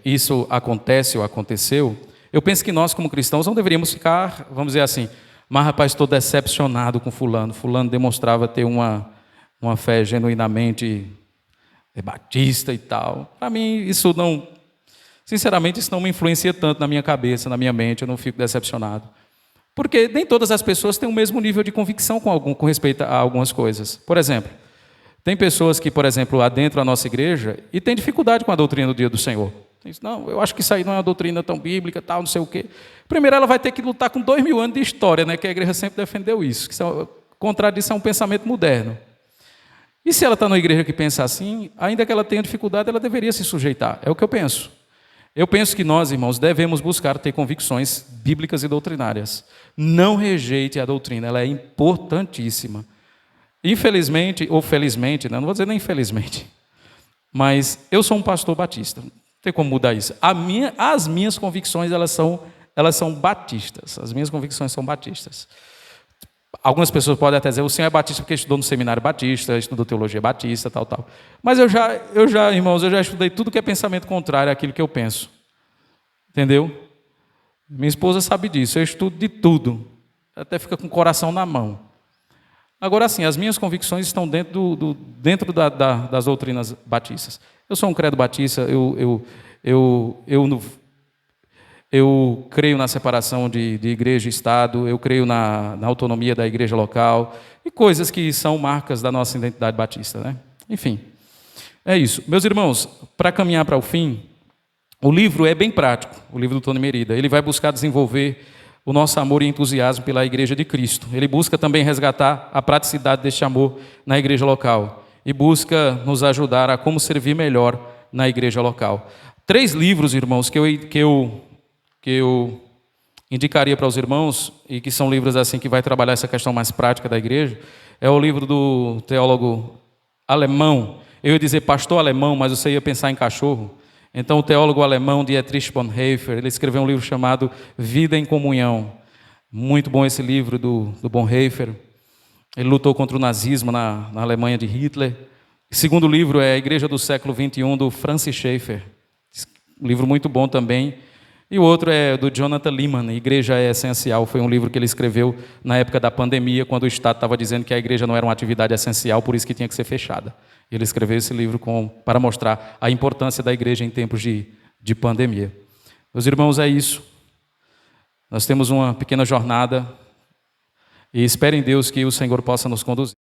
isso acontece ou aconteceu, eu penso que nós, como cristãos, não deveríamos ficar, vamos dizer assim, mas rapaz, estou decepcionado com fulano. Fulano demonstrava ter uma fé genuinamente batista e tal. Para mim, isso não, sinceramente, isso não me influencia tanto na minha cabeça, na minha mente, eu não fico decepcionado. Porque nem todas as pessoas têm o mesmo nível de convicção com respeito a algumas coisas. Por exemplo, tem pessoas que, por exemplo, adentram a nossa igreja e têm dificuldade com a doutrina do dia do Senhor. Diz, não, eu acho que isso aí não é uma doutrina tão bíblica, tal, não sei o quê. Primeiro, ela vai ter que lutar com 2000 anos de história, né, que a igreja sempre defendeu isso. Que contradição é um pensamento moderno. E se ela está numa igreja que pensa assim, ainda que ela tenha dificuldade, ela deveria se sujeitar. É o que eu penso. Eu penso que nós, irmãos, devemos buscar ter convicções bíblicas e doutrinárias. Não rejeite a doutrina, ela é importantíssima. Infelizmente, ou felizmente, não vou dizer nem infelizmente, mas eu sou um pastor batista, não tem como mudar isso. As minhas convicções, elas são batistas, as minhas convicções são batistas. Algumas pessoas podem até dizer, o senhor é batista porque estudou no seminário batista, estudou teologia batista, tal. Mas irmãos, eu já estudei tudo que é pensamento contrário àquilo que eu penso. Entendeu? Minha esposa sabe disso, eu estudo de tudo, até fica com o coração na mão. Agora, sim, as minhas convicções estão dentro das doutrinas batistas. Eu sou um credo batista, eu creio na separação de igreja e Estado, eu creio na autonomia da igreja local e coisas que são marcas da nossa identidade batista, né? Enfim, é isso. Meus irmãos, para caminhar para o fim, o livro é bem prático, o livro do Tony Merida. Ele vai buscar desenvolver o nosso amor e entusiasmo pela Igreja de Cristo. Ele busca também resgatar a praticidade deste amor na igreja local e busca nos ajudar a como servir melhor na igreja local. 3 livros, irmãos, que eu indicaria para os irmãos e que são livros assim que vai trabalhar essa questão mais prática da igreja, é o livro do teólogo alemão. Eu ia dizer pastor alemão, mas você ia pensar em cachorro. Então, o teólogo alemão Dietrich Bonhoeffer, ele escreveu um livro chamado Vida em Comunhão. Muito bom esse livro do Bonhoeffer. Ele lutou contra o nazismo na Alemanha de Hitler. O segundo livro é A Igreja do Século XXI, do Francis Schaeffer. Um livro muito bom também. E o outro é do Jonathan Leeman, Igreja é Essencial. Foi um livro que ele escreveu na época da pandemia, quando o Estado estava dizendo que a igreja não era uma atividade essencial, por isso que tinha que ser fechada. Ele escreveu esse livro para mostrar a importância da igreja em tempos de pandemia. Meus irmãos, é isso. Nós temos uma pequena jornada e espero em Deus que o Senhor possa nos conduzir.